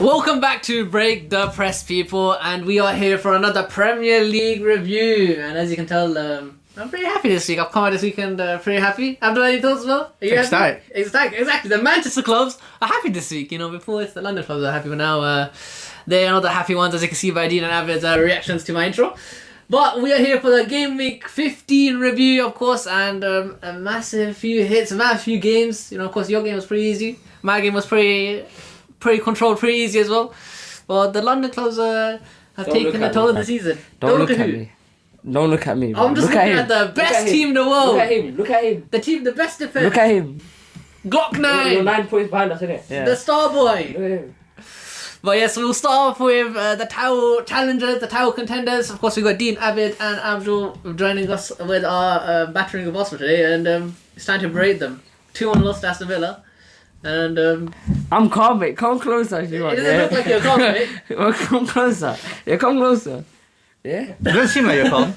Welcome back to Break the Press, people, and we are here for another Premier League review. And as you can tell, I'm pretty happy this week. I've come out this weekend pretty happy. Abdul, any thoughts as well? Are you ecstatic? Ecstatic, exactly. The Manchester clubs are happy this week. You know, before it's the London clubs are happy, but now they are not the happy ones, as you can see by Dean and Abid's reactions to my intro. But we are here for the Game Week 15 review, of course, and a massive few hits, a massive few games. You know, of course, your game was pretty easy. My game was pretty controlled, pretty easy as well. But the London clubs have taken a toll of the season. Don't look at me. Don't look at me. Bro. I'm just looking at the best team in the world. Look at him. Look at him. The best defense. Look at him. Glock 9. You're 9 points behind us, innit? Yeah. The star boy. Look at him. But yes, we'll start off with the title challengers, the title contenders. Of course, we've got Dean, Abid, and Abdul joining us with our battering of us for today, and it's time to berate them. 2-1 lost to Aston Villa, and I'm calm, mate. Come closer if you want. It doesn't look like you're calm, mate. Well, come closer. Yeah, come closer. Yeah. It doesn't seem like you're calm.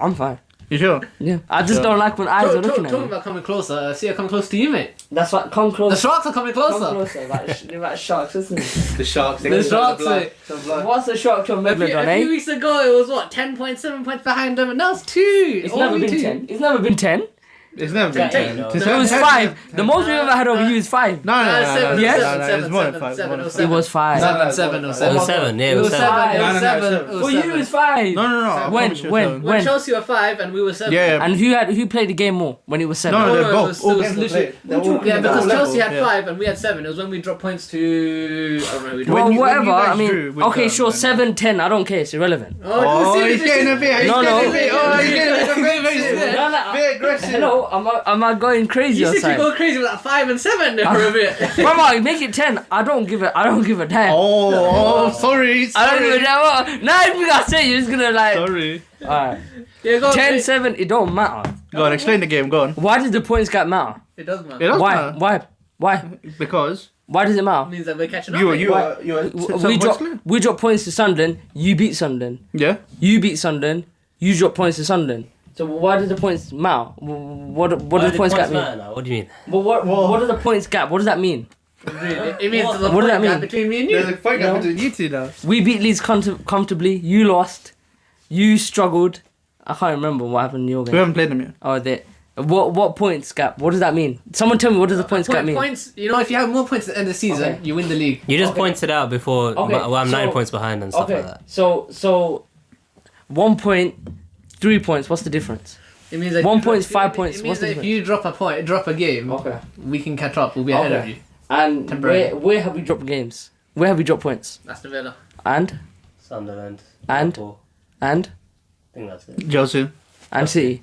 I'm fine. You sure? Yeah. I just don't like when eyes are looking at Talking me. about coming closer, see, I come close to you, mate. That's what. Come closer. The Sharks are coming closer. Come closer. Like sharks, isn't it? The Sharks. The Sharks, mate. What's the shark to a megalodon, A few eh? weeks ago, it was what, 10 points, 7 points behind them, and now it's 2. It's never been 10. It's never been 10. It's never been 10. It was 5. The most we've ever had over you is 5. No. Yes? It's more than 5. It was 5. 7. It was 7, yeah, it was 7. For you, it was 5. No. When Chelsea were 5 and we were 7. Yeah. And who played the game more when it was 7? No, they're it both. was All games literally- were played. Yeah, because Chelsea had Yeah. 5 and we had 7. It was when we dropped points to... I don't know, we dropped... Well, When you whatever. guys I drew mean, with okay, them, sure, then- 7, 10. I don't care. It's irrelevant. Oh, he's getting a bit. No. He's getting a bit. Bit aggressive. Hello, am I going crazy You or seem to something? go crazy with like 5 and 7 there for a bit. Mama, make it 10. I don't give a damn. Oh, sorry. I don't give a damn. Now if you gotta say, you're just gonna like. Sorry. Alright. Yeah, go on, 10, mate. 7. It don't matter. Go on, explain the game. Go on. Why does the points gap matter? It does, man. It does Why? matter. Why? Because Why does it matter? It means that we're catching up. you mate. We drop points to Sunderland. You beat Sunderland. Yeah. You beat Sunderland. You drop points to Sunderland. So why does the points matter? What does the points gap mean? What do you mean? But what does the points gap? What does that mean? It means there's a What does that point gap mean? between me and you. There's a fight No. between you two now. We beat Leeds comfortably. You lost. You struggled. I can't remember what happened in your We game. haven't played them yet. Oh, what points gap? What does that mean? Someone tell me what does the points gap mean? Points, you know, if you have more points at the end of the season, Okay. you win the league. You just pointed out before, Okay, well, I'm 9 so- points behind and stuff Okay, like that. so 1 point, 3 points. What's the difference? It means that 1 if you point, drop- 5 it points, means what's the that if difference? you drop a game, Okay. we can catch up. We'll be ahead of Okay. you. And Temporary. where have we dropped games? Where have we dropped points? Aston Villa. And Sunderland. And? Liverpool. I think that's it. Chelsea. and City,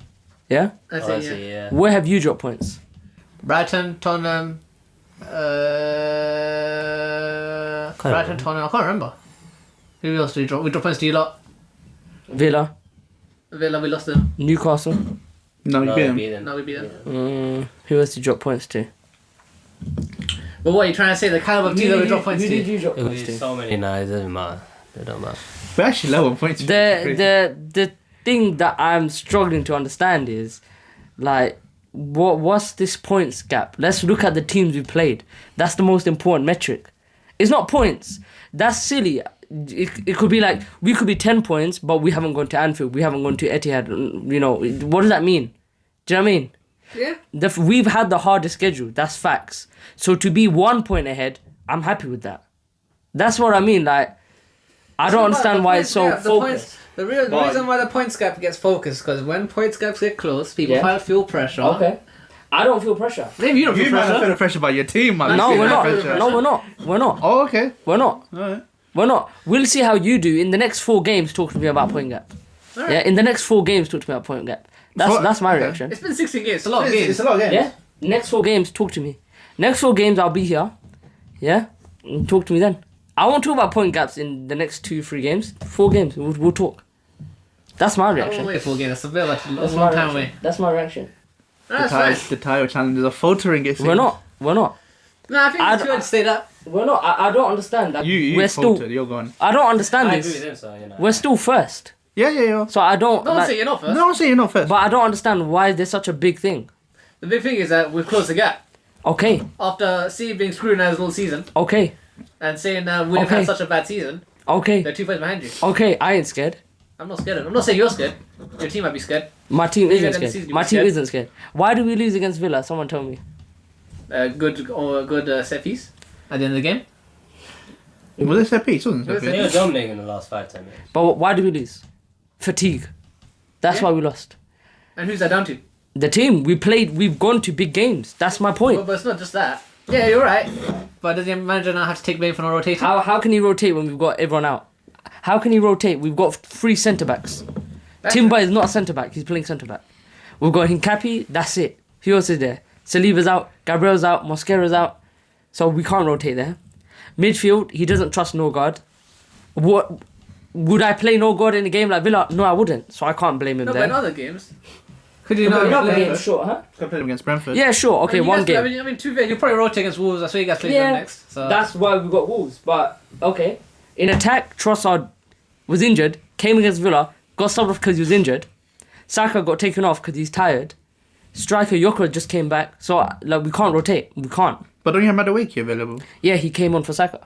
yeah. That's Oh, I it, see, yeah. Where have you dropped points? Brighton, Tottenham, Brighton, Tottenham. I can't remember. Who else did we drop? We dropped points to you lot. Villa, Villa, we lost them. Newcastle. No, you No, beat we them. beat them. No, we beat them. Who else did you drop points to? But what are you trying to say? The caliber of team that we drop points to? you drop It points was to? so many now, it doesn't matter. They don't matter. We're actually low on points. The thing that I'm struggling to understand is like what's this points gap? Let's look at the teams we played. That's the most important metric. It's not points. That's silly. It could be like we could be 10 points, but we haven't gone to Anfield. We haven't gone to Etihad. You know what does that mean? Do you know what I mean? Yeah. We've had the hardest schedule. That's facts. So to be 1 point ahead, I'm happy with that. That's what I mean. Like I don't understand why it's so focused. The reason why the points gap gets focused because when points gaps get close, people Yeah. feel pressure. Okay. I don't feel pressure. Maybe you don't feel You might have pressure. felt pressure by your team, man. No, You we're feel not. pressure. No, we're not. We're not. Oh, okay. We're not. Alright. We're not. We'll see how you do in the next 4 games. Talk to me about point gap. Alright. Yeah, in the next 4 games, talk to me about point gap. That's my Okay. reaction. It's been 16 games. It's a lot of games. It's a lot of games. Yeah. Next 4 games, talk to me. Next 4 games, I'll be here. Yeah. And talk to me then. I won't talk about point gaps in the next 2-3 games. 4 games. We'll talk. That's my I don't reaction. wait for a game. That's a bit like a That's long my time reaction. away. That's my reaction. That's fine. The title challenges are faltering. It seems. We're not. No, I think I it's d- good to stay that. We're not. I don't understand that. You we're faltered. still. You're gone. I don't understand I this. agree with him, so, you know. We're still first. Yeah. So I don't. Don't like- say you're not first. No, I'm saying you're not first. But I don't understand why there's such a big thing. The big thing is that we've closed the gap. Okay. After City being scrutinised all season, Okay. and saying we've Okay. had such a bad season. Okay. They're 2 points behind you. Okay, I ain't scared. I'm not scared. I'm not saying you're scared. Your team might be scared. My team Maybe isn't at the end of the scared. season you'll My be team scared. isn't scared. Why do we lose against Villa? Someone tell me. Good set piece at the end of the game. Was it set piece? Wasn't it set Was it? They piece? were dominating in the last 5-10 minutes. But why do we lose? Fatigue. That's Yeah. why we lost. And who's that down to? The team we played, we've gone to big games. That's my point. But it's not just that. Yeah, you're right. But does the manager not have to take blame for no rotation? How can he rotate when we've got everyone out? How can he rotate? We've got 3 centre backs. That's Timber is not a centre back. He's playing centre back. We've got Hincapi. That's it. Who else is there? Saliba's out. Gabriel's out. Mosquera's out. So we can't rotate there. Midfield. He doesn't trust Norgard. What would I play Norgard in a game like Villa? No, I wouldn't. So I can't blame him No, but there. in other games. Could you But not another play? game, sure, huh? I played against Brentford. Yeah, sure. Okay, You one guys- game. I mean, to be fair, you'll probably rotate against Wolves. That's why you guys play them next. So. That's why we got Wolves. But okay, in attack, Trossard was injured. Came against Villa, got subbed off because he was injured. Saka got taken off because he's tired. Striker Yokra just came back. So like we can't rotate. We can't. But don't you have Madueke available? Yeah, he came on for Saka,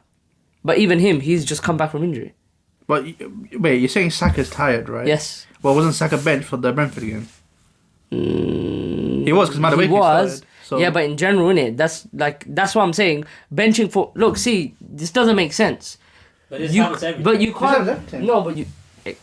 but even him, he's just come back from injury. But wait, you're saying Saka's tired, right? Yes. Well, wasn't Saka benched for the Brentford game? He was because Madueke He was. started. So Yeah, but in general, innit? That's what I'm saying. Benching for look, see, this doesn't make sense. But this You, happens every but time. you happens can't. every time. No, but you.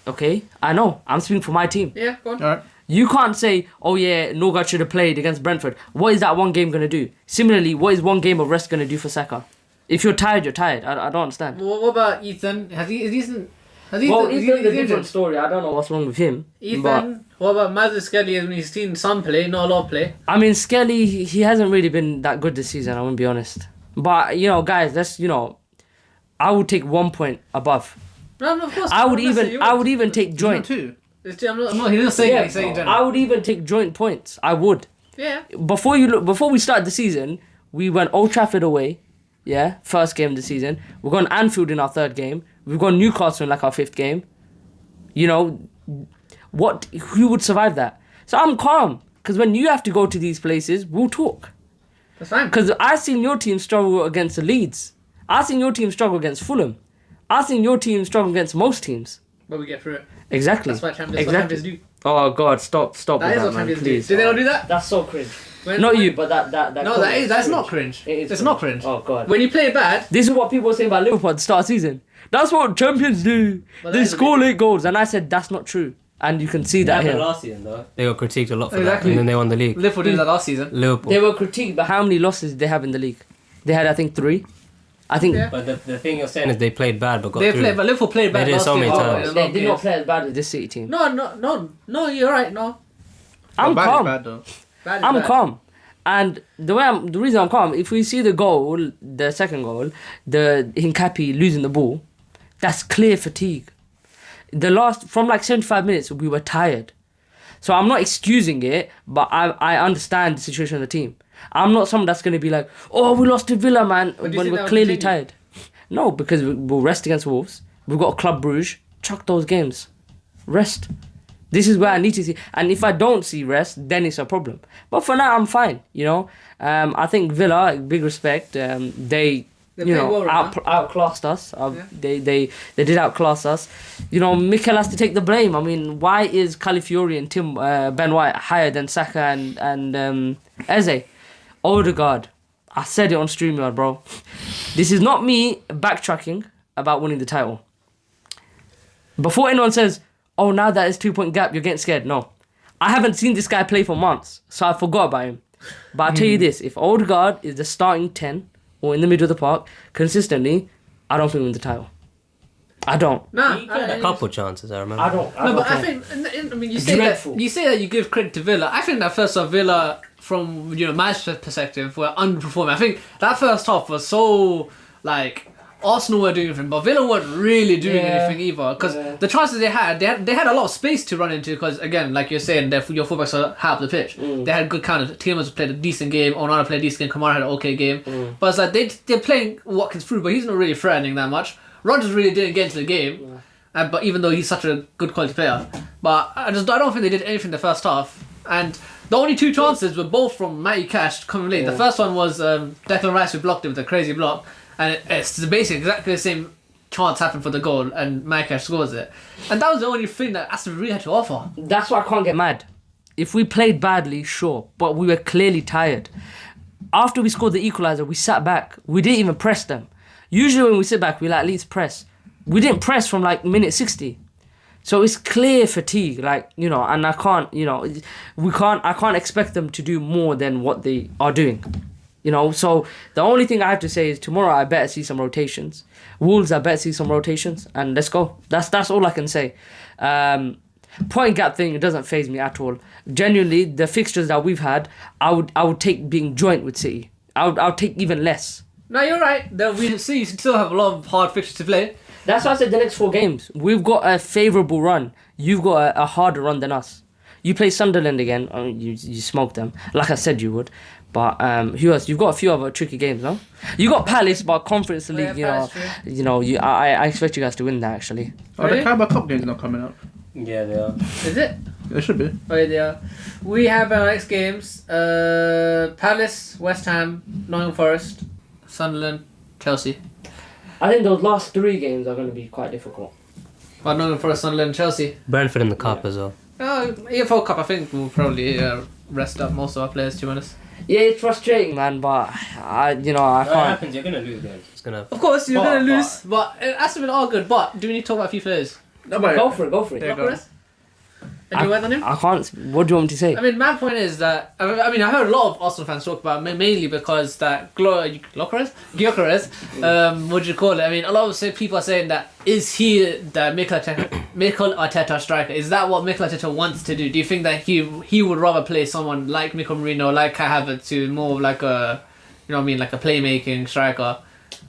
Okay, I know. I'm speaking for my team. Yeah, go on. all right. You can't say, oh yeah, Norgard should have played against Brentford. What is that one game going to do? Similarly, what is one game of rest going to do for Saka? If you're tired, you're tired. I don't understand. What about Ethan? Is Ethan? Well, is Ethan's a injured? different story. I don't know what's wrong with him. But, Ethan. What about Mazur Skelly when he's seen some play, not a lot of play? I mean, Skelly, he hasn't really been that good this season, I won't be honest. But, guys, I would take 1 point above. No, of course. I would I'm not saying even you I would even take Not joint. two. I'm not. He didn't say. Yeah, He's saying I would even take joint points. I would. Yeah. Before we started the season, we went Old Trafford away. Yeah, first game of the season. We're going Anfield in our 3rd game. We've got Newcastle in like our 5th game. Who would survive that? So I'm calm. Because when you have to go to these places, we'll talk. That's fine. Because I've seen your team struggle against the Leeds. I've seen your team struggle against Fulham. I've seen your team struggle against most teams. But we get through it. Exactly. That's what champions do. Oh God! Stop That with is that, what man, champions please. do. Did they not do that? That's so cringe. When- Not when- you, but that. No, comment that's is not cringe. It is It's not cringe. Oh God! When you play bad, This is what people were saying about Liverpool at the start of the season. That's what champions do. Well, that They is a score bit- 8 goals, and I said that's not true. And you can see It that happened here. last season though. They were critiqued a lot for Exactly. that, and then they won the league. Liverpool did that last season. Liverpool. They were critiqued, but how many losses did they have in the league? They had, I think, 3. I think Yeah. But the thing you're saying is they played bad but got They through. played, but Liverpool played bad They did last so many game. times. in a they long did game. not play as bad as this City team. No, you're right. No, I'm Bad is calm. bad, though. bad is I'm bad. calm. And the reason I'm calm, if we see the goal, the second goal, the Hincapi losing the ball, that's clear fatigue. From like 75 minutes, we were tired. So I'm not excusing it, but I understand the situation of the team. I'm not someone that's going to be like, oh, we lost to Villa, man, But do you when think we're that will clearly continue? tired. No, because we'll rest against Wolves. We've got Club Bruges. Chuck those games. Rest. This is where I need to see. And if I don't see rest, then it's a problem. But for now, I'm fine, I think Villa, big respect, they play well right now. outclassed us. Yeah. They did outclass us. Mikel has to take the blame. I mean, why is Calafiori and Ben White higher than Saka and Eze? Odegaard. I said it on StreamYard, bro. This is not me backtracking about winning the title. Before anyone says, oh, now that it's 2-point gap, you're getting scared. No. I haven't seen this guy play for months, so I forgot about him. But I'll tell you this, if Odegaard is the starting 10 or in the middle of the park consistently, I don't think we win the title. I don't. Nah, He had a couple chances, I remember. I don't. No, but I care. think I mean you Dreadful. say that you give credit to Villa. I think that first half Villa, from my perspective, were underperforming. I think that first half was so like Arsenal were doing everything, but Villa weren't really doing Yeah. anything either. Because Yeah. the chances they had a lot of space to run into. Because again, like you're saying, your fullbacks are high up the pitch. They had good counters. Tielemans played a decent game. Onana played a decent game. Kamara had an okay game. But it's like they're playing Watkins through, but he's not really threatening that much. Rodgers really didn't get into the game. But even though he's such a good quality player, but I don't think they did anything in the first half. And the only 2 chances were both from Matty Cash coming late. The first one was Declan Rice who blocked it with a crazy block, and it's basically exactly the same chance happened for the goal, and Maika scores it, and that was the only thing that Aston really had to offer. That's why I can't get mad. If we played badly, sure, but we were clearly tired. After we scored the equaliser, we sat back. We didn't even press them. Usually when we sit back, we like, at least press. We didn't press from like minute 60. So it's clear fatigue, like, you know, and I can't expect them to do more than what they are doing. You know, so the only thing I have to say is tomorrow I better see some rotations. Wolves, I better see some rotations, and let's go. That's all I can say. Point gap thing, it doesn't faze me at all. Genuinely, the fixtures that we've had, I would take being joint with City. I would take even less. No, you're right. We still have a lot of hard fixtures to play. That's why I said the next 4 games. We've got a favourable run. You've got a harder run than us. You play Sunderland again. I mean, you smoked them. Like I said you would. But who else? You've got a few other tricky games, no? You got Palace, but Conference League, I expect you guys to win that, actually. Oh, the Carabao Cup game's not coming up. Yeah, they are. Is it? It should be. Oh, yeah, they are. We have our next games. Palace, West Ham, Nottingham Forest, Sunderland, Chelsea. I think those last 3 games are going to be quite difficult. Well, Nottingham Forest, Sunderland, Chelsea. Brentford in the cup as well. EFL Cup, I think we'll probably rest up most of our players, to be honest. Yeah, it's frustrating, man, but I can't. It happens, you're going to lose games. It's gonna. Of course, you're going to lose, but Aston Villa are good. But do we need to talk about a few players? No, but Go for it. There you go. Any word on him? I can't. What do you want me to say? I mean, my point is that I heard a lot of Arsenal fans talk about it, mainly because that Gyökeres, what do you call it? I mean, a lot of people are saying that is he the Mikel Arteta striker? Is that what Mikel Arteta wants to do? Do you think that he would rather play someone like Mikel Merino, like Kai Havertz, to more like a, like a playmaking striker?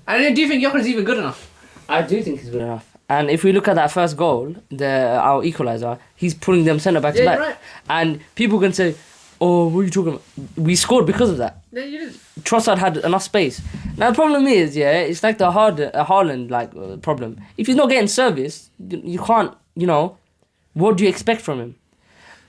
And do you think Gyökeres is even good enough? I do think he's good enough. And if we look at that first goal, our equaliser, he's pulling them centre back to back. Right. And people can say, "Oh, what are you talking about?" We scored because of that. Yeah, you did. Trossard had enough space. Now the problem is, it's like the Haaland problem. If he's not getting service, you can't. What do you expect from him?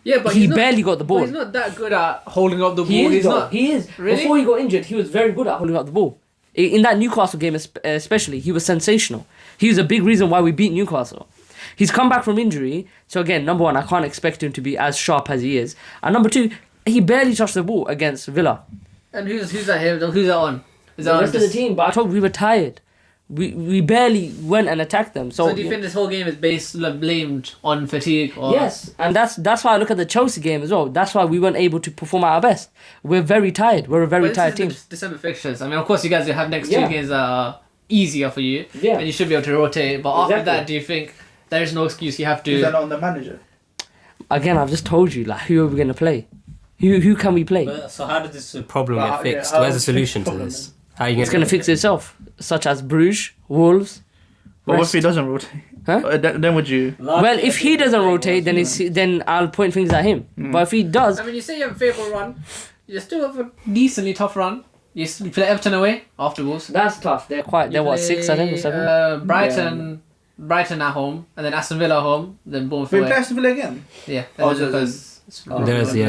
Yeah, but he barely got the ball. But he's not that good at holding up the ball. He is. He is. Really? Before he got injured, he was very good at holding up the ball. In that Newcastle game especially, he was sensational. He was a big reason why we beat Newcastle. He's come back from injury, so again, number 1, I can't expect him to be as sharp as he is. And number 2, he barely touched the ball against Villa. And who's that here? Who's that on? Is that The on rest of the team, but I told you we were tired. We barely went and attacked them. So do you think this whole game is blamed on fatigue? Or? Yes, and that's why I look at the Chelsea game as well. That's why we weren't able to perform at our best. We're very tired. We're a very tired team. December fixtures. I mean, of course, you guys will have next 2 games that are easier for you. Yeah. And you should be able to rotate. But after that, do you think there is no excuse? You have to. Is that not on the manager? Again, I've just told you, who are we going to play? Who can we play? So how does this problem get fixed? Where's the solution to this? How you It's going to fix itself, such as Bruges, Wolves. But what if he doesn't rotate? Huh? Then would you? Well, if he doesn't rotate, then I'll point fingers at him. But if he does, I mean, you say you have a favourable run. You still have a decently tough run. You play Everton away after Wolves. that's tough. They're 6, I think, or 7. Brighton at home, and then Aston Villa at home, then Bournemouth We away. play Aston Villa again? Yeah. But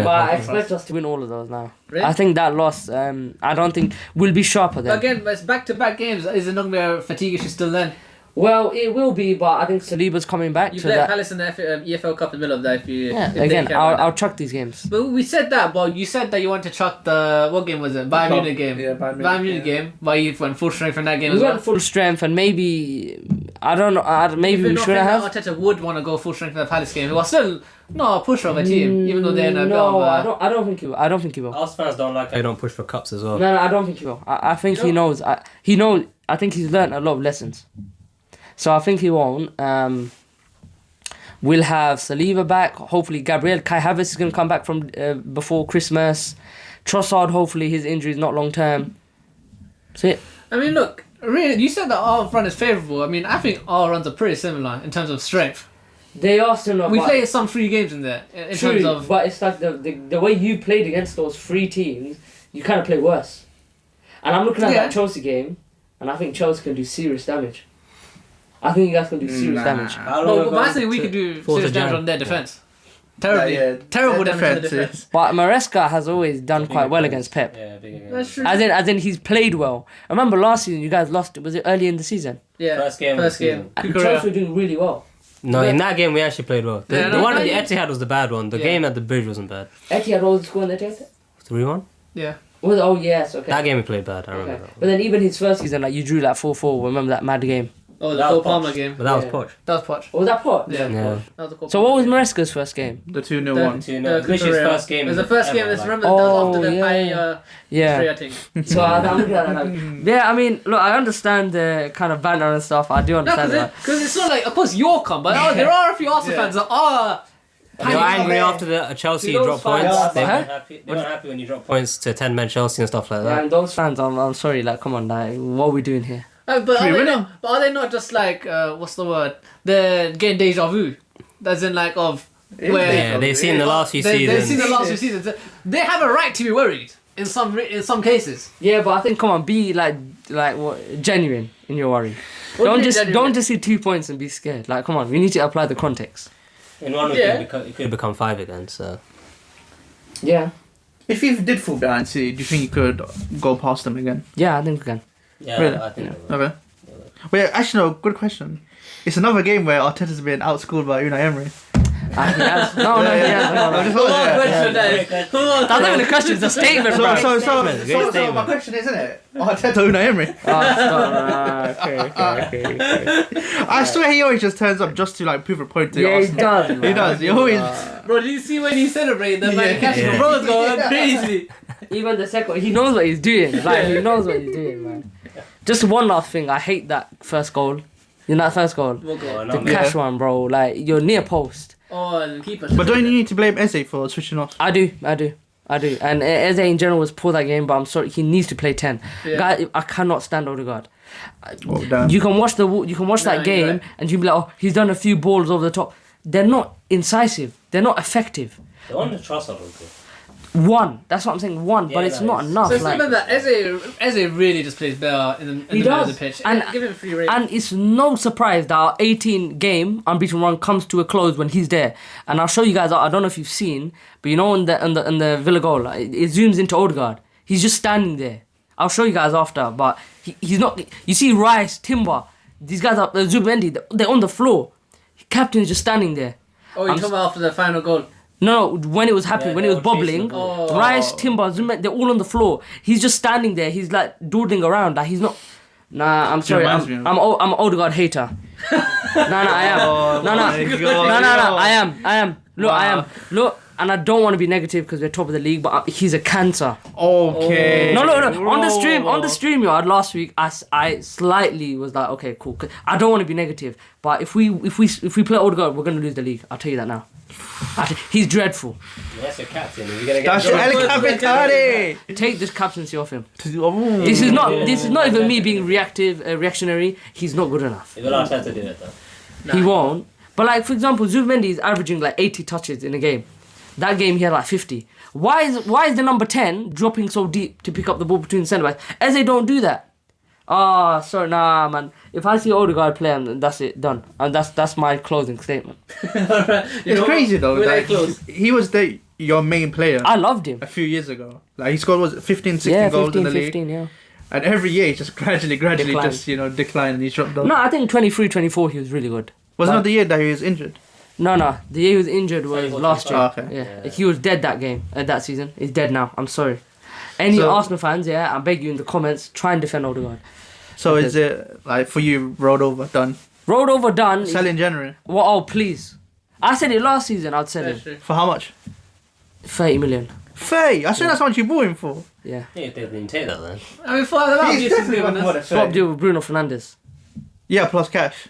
I expect us to win all of those now. Really? I think that loss, I don't think we'll be sharper then. But again, it's back-to-back games. Is it not going to be a fatigue issue still then? Well, it will be, but I think Saliba's coming back. You so play that, Palace in the EFL Cup in the middle of that if you... yeah, if they again, care about I'll that. chuck these games. But we said that, but you said that you want to chuck the... What game was it? Bayern Munich game. Yeah, Bayern Munich game. But you went full strength in that game We as well. went full strength, and maybe I don't know. Maybe we should have. Arteta would want to go full strength in the Palace game. It was still not a pusher of a team, even though they're in a bit of a... I don't think he will. I don't think he will. Us fans don't like how you don't push for cups as well. No, I don't think he will. I think he knows. He knows. I think he's learned a lot of lessons. So I think he won't. We'll have Saliba back. Hopefully Gabriel. Kai Havertz is going to come back from before Christmas. Trossard, hopefully his injury is not long term. That's it. I mean, look, really, you said that our run is favourable. I mean, I think our runs are pretty similar in terms of strength. They are similar. We play some free games in there in True, terms of... but it's like the way you played against those 3 teams, you kind of play worse. And I'm looking at that Chelsea game, and I think Chelsea can do serious damage. I think you guys can do serious damage. But I think we could do serious damage on their defence. Terrible defense. But Maresca has always done quite well against Pep. Yeah, big That's true. As in he's played well. I remember last season you guys lost. Was it early in the season? Yeah. First game of the season. And Chelsea were doing really well. No, in that game we actually played well. The one at the yeah. Etihad was the bad one. The game at the Bridge wasn't bad. Etihad all scored in the Etihad? 3-1? Yeah. Oh yes, okay. That game we played bad, I remember that. But then even his first season, like you drew like 4-4. Remember that mad game? Oh, the That Cole was Palmer Poch. game. But that was Yeah. Poch. That was Poch. Oh, was that pot? Yeah. Yeah. That was the Cole So what was Maresca's first game? The 2-0 The- one. Mitchell's first game. It was the first game. ever, Let's remember that was after the yeah. Pie Yeah. I think. So I'm looking at that. Like, yeah, I mean, look, I understand the kind of banter and stuff. I do No, understand that. because it's not like, of course, you're come, but there are a few Arsenal fans that are. You're angry after the Chelsea See, those drop fans- points. They Huh? weren't happy. They weren't happy when you drop points to 10-man Chelsea and stuff like Yeah, that. and those fans, I'm sorry, like, come on, like, what are we doing here? But We are, winning. are they not just like, what's the word? They're getting deja vu. As in, like, of. Where Yeah, they've seen the last few They've seen seasons. the last few seasons. They have a right to be worried in some cases. Yeah, but I think, come on, be like what, genuine in your worry. What do you mean Don't genuine? just see 2 points and be scared. Like, come on, we need to apply the context. In one week, Yeah. it could become 5 again, so. Yeah, If you did fall behind City, do you think you could go past them again? yeah, I think we can. Yeah, Really? I think they will. Okay. Wait, actually, no, good question. It's another game where Arteta's been outschooled by Unai Emery. Ah, he has. No, he has. No. I just Who thought, yeah. question that is? That's not even a question, it's a statement, bro. So my statement. question is, isn't it? Arteta Unai Emery. Okay. I swear he always just turns up just to like prove a point to Yeah, he Arsenal. does, man. He does. He always. Bro, did you see when he celebrated the man Yeah. catching Bro's going crazy? Even the second, he knows what he's doing. Like, he knows what he's doing, man. Just one last thing, I hate that first goal. You know that first goal? We'll go. Oh, The no. cash one, bro. Like, you're near post. Oh, and keeper. But don't you need to blame Eze for switching off? I do. And Eze in general was poor that game, but I'm sorry, he needs to play 10. Yeah. Guy, I cannot stand Odegaard. Oh, damn. You can watch that you're game right. and you can be like, oh, he's done a few balls over the top. They're not incisive. They're not effective. The one to trust was good. One. That's what I'm saying. One, but Yeah, it's that not is. enough. So it's like, not that Eze really just plays better in the He middle of does. the pitch. And- Give him free rein. And it's no surprise that our 18 game unbeaten run comes to a close when he's there. And I'll show you guys. I don't know if you've seen, but you know in the Villa goal, like, it zooms into Odegaard. He's just standing there. I'll show you guys after, but he's not. You see Rice, Timber, these guys are Zubendi. They're on the floor. Captain is just standing there. Oh, you're I'm talking about after the final goal. No, when it was happening, Yeah, when they it was were chasing bubbling, the ball. Oh. Rice, Timber, Zubendi, they're all on the floor. He's just standing there. He's like doodling around. Like he's not. Nah, I'm sorry. reminds me of- I'm an Odegaard hater. No, I am. Oh No, my God. No, I am. Look, I Wow. am. Look, and I don't want to be negative because we're top of the league, but he's a cancer. Okay. No. On the stream, you had last week, I slightly was like, okay, cool. 'Cause I don't want to be negative, but if we play Odegaard, we're gonna lose the league. I'll tell you that now. He's dreadful. That's your captain. You're gonna get That's your Go. El Capitani. Take this captaincy off him. Oh. This is not even me being reactionary. He's not good enough. If you're allowed to do it though. He won't. But like for example, Zubimendi is averaging like 80 touches in a game. That game he had like 50. Why is the number 10 dropping so deep to pick up the ball between centre backs? Eze don't do that. Sorry, nah, man. If I see Odegaard play, that's it, done. And that's my closing statement. It's crazy though. We're that Like, close. he was your main player I loved him. a few years ago. Like he scored 15, 16 Yeah, goals 15, in the league, 15, yeah. and every year he just gradually Declined. just declined and he dropped down. No, I think 23, 24 he was really good. Was it not the year that he was injured? No, the year he was injured was 24, last year. 25. Yeah. He was dead that game, that season. He's dead now. I'm sorry. Any So- Arsenal fans, I beg you in the comments, try and defend Odegaard. So Okay. is it like for you rolled over done? Rolled over, done. Sell in January Well, oh, please. I said it last season, I'd sell him. for how much? 30 million. 30. I think that's how much you bought him for. Yeah. Yeah, they didn't take that then. I mean, for the amount of He's juice he's definitely given worth more us. than Swap 30. deal with Bruno Fernandes. Yeah, plus cash.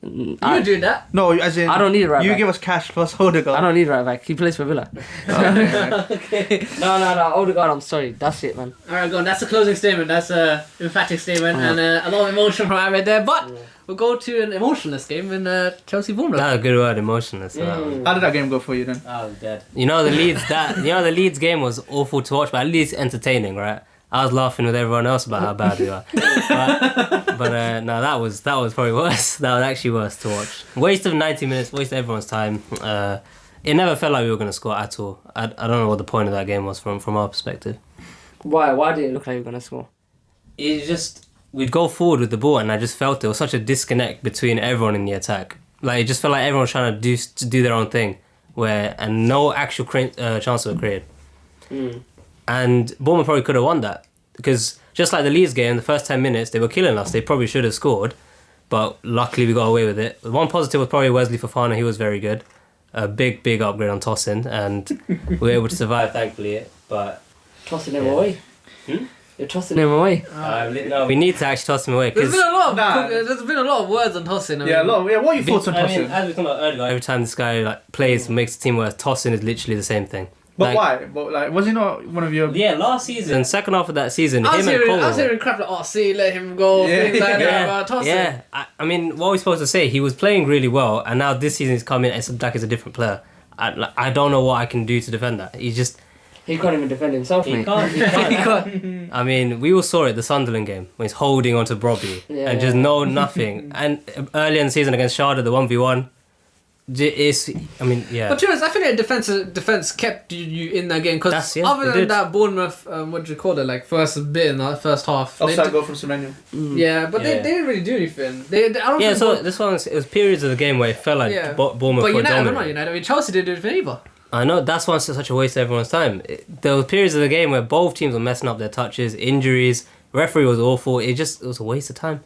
You I, do that. No, as in I don't need it right You back. give us cash plus Odegaard. I don't need right back. He plays for Villa. Okay. No, Odegaard, I'm sorry. That's it, man. Alright, go on. That's a closing statement. That's a emphatic statement and a lot of emotion from Ahmed there. But we'll go to an emotionless game in Chelsea Bournemouth. That was a good word, emotionless. For that one. How did that game go for you then? I was dead. You know the Leeds game was awful to watch, but at least entertaining, right? I was laughing with everyone else about how bad we are. but no, that was probably worse. That was actually worse to watch. Waste of 90 minutes, waste of everyone's time. it never felt like we were going to score at all. I don't know what the point of that game was from our perspective. Why? Why did it look like you were gonna score? It just, we'd go forward with the ball, and I just felt it was such a disconnect between everyone in the attack. Like, it just felt like everyone was trying to do their own thing, and no actual chance were created. And Bournemouth probably could have won that, because just like the Leeds game, the first 10 minutes they were killing us. They probably should have scored, but luckily we got away with it. One positive was probably Wesley Fofana. He was very good. A big upgrade on Tosin, and we were able to survive, thankfully. But Tossing him away. You're tossing him away. no, we need to actually toss him away. There's been a lot of Nah. there's been a lot of words on Tosin. Yeah, a lot. Yeah, what are your thoughts on I mean, Tosin? as we talked about earlier, every time this guy plays, makes the team worse, tossing is literally the same thing. But why? But was he not one of your? Yeah, last season, second half of that season, I was him and hearing Cole. crap like, see, let him go, Yeah. things like that Yeah, about Tosin. yeah. I mean, what are we supposed to say? He was playing really well, and now this season he's coming. It's like he's a different player. I don't know what I can do to defend that. He can't even defend himself, He mate. can't. I mean, we all saw it the Sunderland game when he's holding onto Brobby and just nothing. And earlier in the season against Sharda, the 1v1, it's. I mean, yeah. But to be honest, I think that defense kept you in that game, because other it than did. that Bournemouth, what do you call it, like first bit in the first half. Offside goal from Semenyo. Yeah, but they didn't really do anything. I don't Yeah, think so this one it was periods of the game where it felt like Bournemouth but were United, dominant. United. I mean, Chelsea didn't do anything either. I know, that's why it's such a waste of everyone's time. There were periods of the game where both teams were messing up their touches, injuries, referee was awful. It was a waste of time.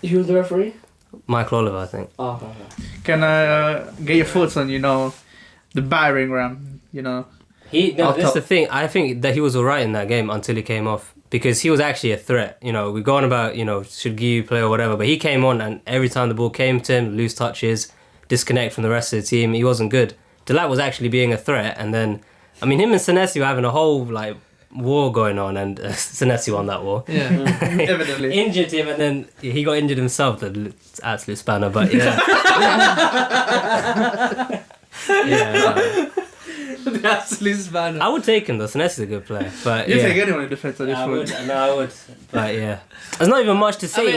Who was the referee? Michael Oliver, I think. Oh, okay. Can I get your thoughts on the battering ram? This is the thing. I think that he was alright in that game until he came off, because he was actually a threat. We're going about should Guy play or whatever, but he came on and every time the ball came to him, loose touches, disconnect from the rest of the team, he wasn't good. Delat was actually being a threat, and then him and Senesi were having a whole war going on, and Senesi won that war. Yeah. Evidently. Injured him, and then he got injured himself. The absolute spanner, but yeah. The absolute spanner. I would take him though. Senesi's a good player, but You yeah. take anyone in defence at this I point. would. No, I would. But yeah, there's not even much to I say. mean,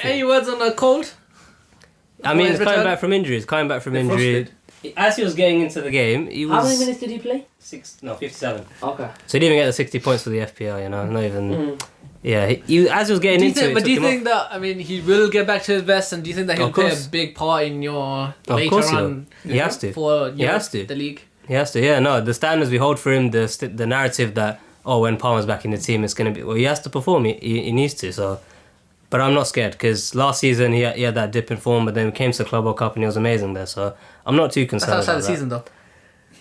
any words on the cold? I mean, he's Return? coming back from injuries. Frosted. As he was getting into the game, he was. How many minutes did he play? 57. Okay. So he didn't even get the 60 points for the FPL. Not even. Yeah, as he was getting into it. But do you took him think that, I mean, he will get back to his best, and do you think that he'll Of play a course. big part in your Of later course he will. on? He has to. For He has to. the league. He has to. Yeah, no, the standards we hold for him, the narrative that when Palmer's back in the team, it's gonna be. Well, he has to perform. He needs to. So, but I'm not scared, because last season he had that dip in form, but then we came to the Club World Cup and he was amazing there. So I'm not too That's concerned. outside about the that. season, though.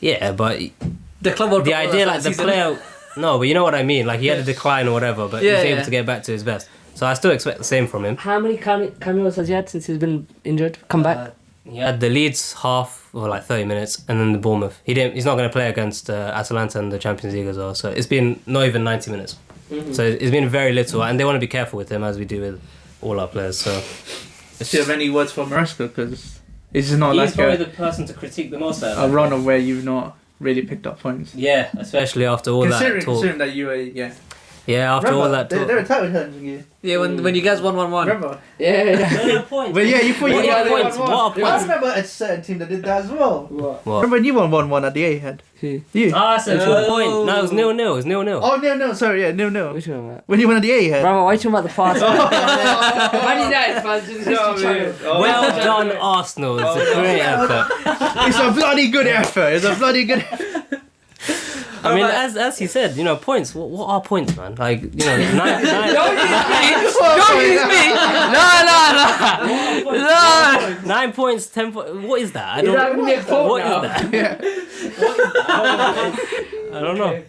Yeah, but The club World the Cup was idea, outside the season. player. No, but you know what I mean. Like, he had a decline or whatever, but he was Yeah, able yeah. to get back to his best. So I still expect the same from him. How many cameos has he had since he's been injured? Come back. He had the Leeds half for 30 minutes, and then the Bournemouth. He's not going to play against Atalanta in the Champions League as well. So it's been not even 90 minutes. So it's been very little, and they want to be careful with him, as we do with all our players. So Do you have any words for Maresca? Because it's just not he's like probably the person to critique the most. a run of where you've not really picked up points. Yeah, especially after all that talk. Considering that you were, Yeah, after all that talk. they were tight with him. Yeah, when you guys won 1-1. Remember? Yeah. points. But yeah, you thought What you are won points? 1-1. What are I points? remember a certain team that did that as well. What? What? Remember you won 1-1 at the A-head? Who? You. I said No. 1 point. No, it was 0-0. It was 0-0. Oh, no, sorry, yeah, no. Which one, mate? When you won at the A-head. Bravo, why are you talking about the past? Man United fans, just history channel. Well done, Arsenal. It's a great effort. It's a bloody good effort. It's a bloody good effort. I mean, as he said, points. What are points, man? Like, nine. Don't use me! No! 9 points, 10 points. What is that? I Is don't. that going to be a quote What now? is that? Yeah. I don't know.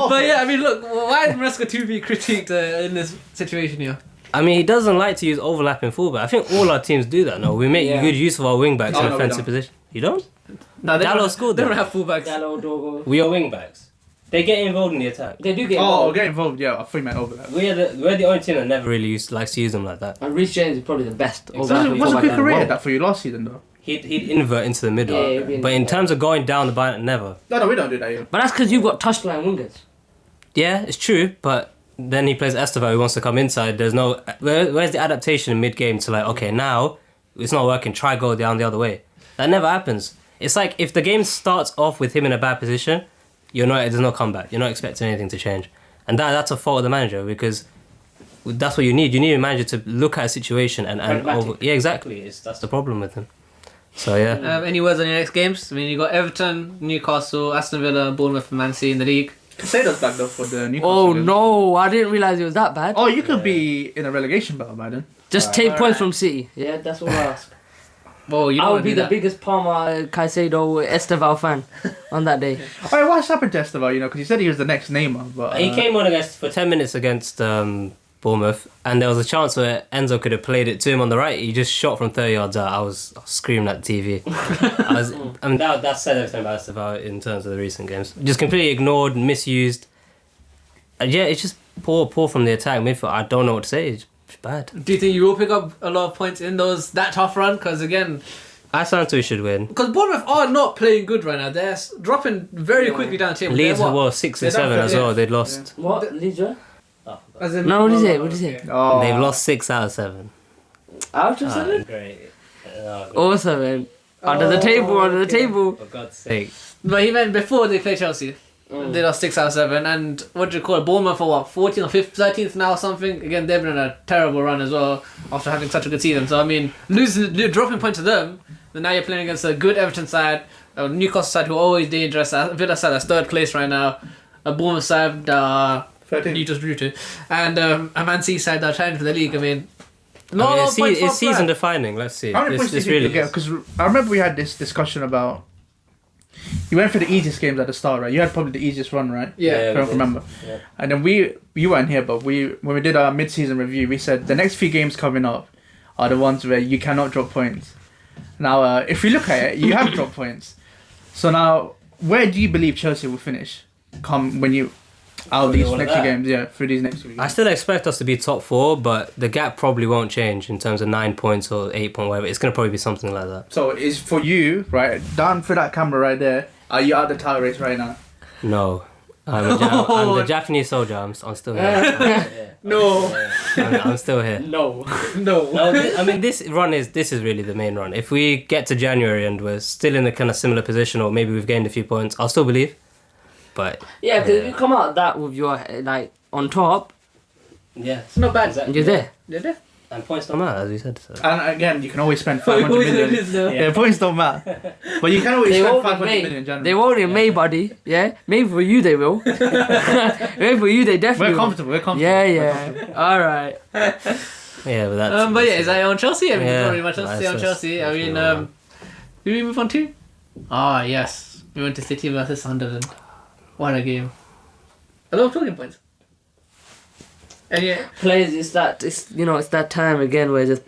But yeah, I mean, look, why is Maresca to be critiqued in this situation here? I mean, he doesn't like to use overlapping fullback. I think all our teams do that now. We make Yeah. good use of our wing backs Oh, in no, we offensive don't. position. You don't? No, they Dallo don't, scored they don't that. have fullbacks. Gallo, Dogo. We are wing backs. They get involved in the attack. They do get Oh, involved. get involved. Yeah, I thought you meant overlap. We're the only team that never really likes to use them like that. And Reece James is probably the best. Exactly. overlapping Wasn't fullback in the created world. that for you last season though? He'd invert into the middle. Yeah, he'd be in but in the- terms of going down the line, never. No, we don't do that here. But that's because you've got touchline wingers. Yeah, it's true, but then he plays Estevao who wants to come inside. There's no... Where's the adaptation in mid-game to okay, now it's not working, try go down the other way. That never happens. It's like if the game starts off with him in a bad position, there's no comeback. You're not expecting anything to change. And that's a fault of the manager, because that's what you need. You need a manager to look at a situation and yeah, exactly. That's the problem with him. So yeah. Any words on your next games? I mean, you got Everton, Newcastle, Aston Villa, Bournemouth, and Man City in the league. Casado's back though for the Newcastle. Oh game. no, I didn't realise it was that bad. Oh, you could be in a relegation battle by then. Just take points from City. Yeah, that's all I ask. Well, you I don't would be the biggest Palmer, Caicedo, Esteval fan on that day. Alright, what's happened to Esteval? Because he said he was the next Neymar, but He came on for 10 minutes against Bournemouth, and there was a chance where Enzo could have played it to him on the right. He just shot from 30 yards out. I was screaming at the TV. That said everything about Esteval in terms of the recent games. Just completely ignored, misused. Yeah, it's just poor from the attack midfield. I don't know what to say. It's bad. Do you think you will pick up a lot of points in that tough run? Because again, I stand we should win. because Bournemouth are not playing good right now. They're dropping very quickly down the table. Leeds They're were 6 and They're 7 down as well. They'd lost. What? Leeds were? As in- No, what did he say? What did he say? okay. oh, They've lost 6 out of 7. Out of 7? Great. Awesome, man. Under the table. For God's sake. But he meant before they play Chelsea. They lost 6 out of 7, and what do you call it? Bournemouth for what? 14th or 13th now or something. Again, they've been on a terrible run as well after having such a good season. So I mean, dropping points to them. Then now you're playing against a good Everton side, a Newcastle side who are always dangerous. A Villa side that's 3rd place right now. A Bournemouth side you just drew to, and a Man City side that are challenging for the league. I mean, it's season defining. Let's see. how many points did you get? Because I remember we had this discussion about. You went for the easiest games at the start, right? You had probably the easiest run, right? Yeah. If I don't remember. Yeah. And then you weren't here, but when we did our mid-season review, we said the next few games coming up are the ones where you cannot drop points. Now, if you look at it, you have dropped points. So now, where do you believe Chelsea will finish? When you out of these next few games, through these next few games. I still expect us to be top 4, but the gap probably won't change in terms of 9 points or 8 points, whatever. It's going to probably be something like that. So is for you, right, down for that camera right there, are you out the title race right now? No. I'm the Japanese soldier. I'm still here. No. I'm still here. No. I mean, this is really the main run. If we get to January and we're still in a kind of similar position, or maybe we've gained a few points, I'll still believe. But Yeah, because if you come out that with your on top, yeah, It's not bad. you're there. You're there. and points don't matter, as we said. So. And again, you can always spend 500 million. Yeah, points don't matter. But you can always spend 500 million in January. They won't in May, buddy. Yeah, maybe for you they will. Maybe for you they definitely. We're comfortable. Yeah. All right. Yeah, but that's. But yeah, is that on Chelsea? I mean, Yeah, pretty much on Chelsea. I mean, who we move on to? Ah, yes, we went to City versus Sunderland. What a game! A lot of talking points. And yeah, Players, it's that time again where just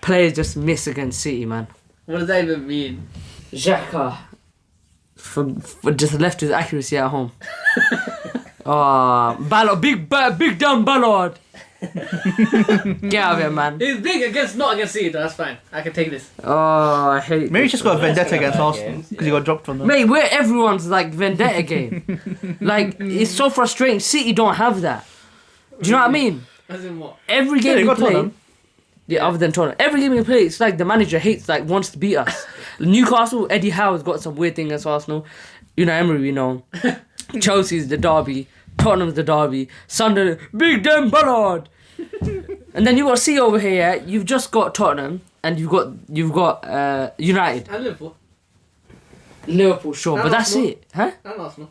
players just miss against City, man. what does that even mean? Xhaka for just left his accuracy at home. Ballard, big dumb Ballard. Get out of here, man. He's big not against City. That's fine. I can take this. Oh, I hate. Maybe he's just got a vendetta against Arsenal because he got dropped from them. Mate, we're everyone's vendetta game. It's so frustrating. City don't have that. Do you know what I mean? As in what? Every game they we got play. Tottenham. Yeah, other than Tottenham. Every game we play, it's like the manager wants to beat us. Newcastle, Eddie Howe's got some weird thing against Arsenal. Emery, we know. Chelsea's the derby. Tottenham's the derby. Sunderland, big damn Ballard. And then you got C over here. You've just got Tottenham, and you've got United, And Liverpool. Liverpool, sure, but And that's Arsenal. it, huh? And Arsenal.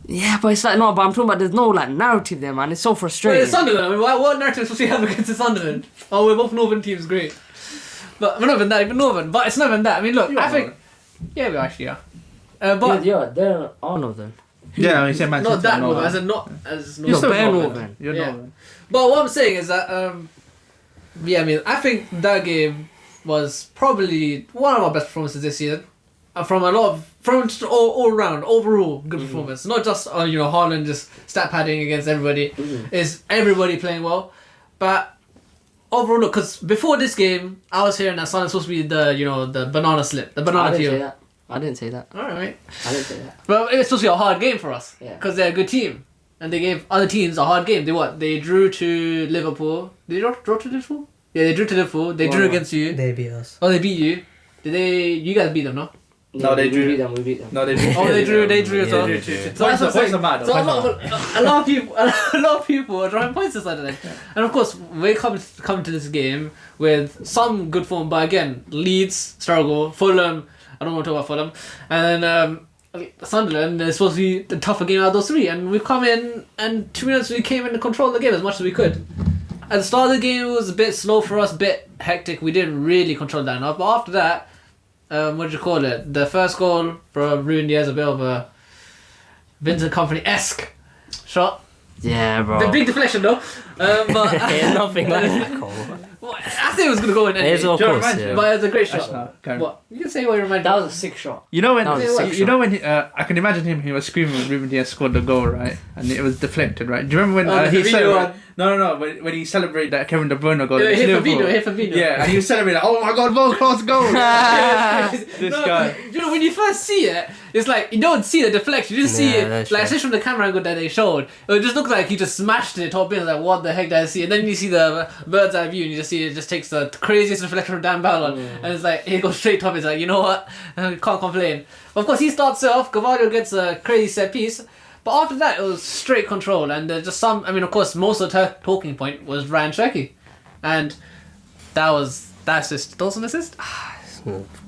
Yeah, but it's no. But I'm talking about there's no narrative there, man. It's so Wait, frustrating. it's Sunderland. I mean, what narrative does we have against the Sunderland? Oh, we're both Northern teams, great. But we're not even that, even Northern. But it's not even that. I mean, look, I think. Yeah, we actually are. But yeah, they're all of them. Yeah, he said Man not City. that No, Northern, as in not as You're No, still bare Northern. Northern. You're Yeah. Northern. But what I'm saying is that, I mean, I think that game was probably one of our best performances this season. From just all round, overall good performance. Not just, Haaland just stat padding against everybody. Is everybody playing well. But overall, look, because before this game, I was hearing that Sunderland's supposed to be the banana slip, the banana field. I didn't say that. Alright. I didn't say that. But it's supposed to be a hard game for us. Yeah. Because they're a good team. And they gave other teams a hard game. They drew to Liverpool. Did they draw to Liverpool? Yeah, they drew to Liverpool. They drew against you. They beat us. Oh, they beat you. You guys beat them, no? No, they drew. We beat them. No, they drew. Oh, they drew as well. Yeah, they drew. So that's what I'm saying. mad. So a lot of people are drawing points this Saturday, and of course we come to this game with some good form, but again, Leeds struggle, Fulham. I don't want to talk about Fulham, and then Sunderland is supposed to be the tougher game out of those three, and we come in and 2 minutes we came in to control the game as much as we could. At the start of the game, it was a bit slow for us, a bit hectic. We didn't really control that enough, but after that. What do you call it? The first goal for Ruben Diaz, a bit of a Vincent Kompany-esque shot. Yeah, bro. The big deflection though. But Yeah, nothing like that goal. well, I think it was gonna go in anyway. It's of Do you course, remind you? yeah. But it was a great Actually, shot. no, carry on. What? You can say what you remember. That was a sick shot. You know when That was a sick you know shot. when I can imagine him. He was screaming when Ruben Diaz scored the goal, right? And it was deflected, right? Do you remember when Oh, the he Fabinho celebrated? one. No. When he celebrated that Kevin De Bruyne goal. Hit against Fabinho, Liverpool. hit Fabinho. Yeah, and he was celebrating. Oh my God, world class goal! This No, guy. You know, when you first see it, it's like you don't see the deflection. You just see Yeah, it, that's like true. especially from the camera angle that they showed. It just looks like he just smashed it top in. Like what the heck did I see? And then you see the bird's eye view, and you just see it just takes the craziest reflection from Dan Ballon, and it's like he goes straight top. It's like, you know what? Can't complain. But of course, he starts it off. Gavardio gets a crazy set piece. But after that, it was straight control, and just some. I mean, of course, most of the talking point was Ryan Cherky, and that's just those an assist.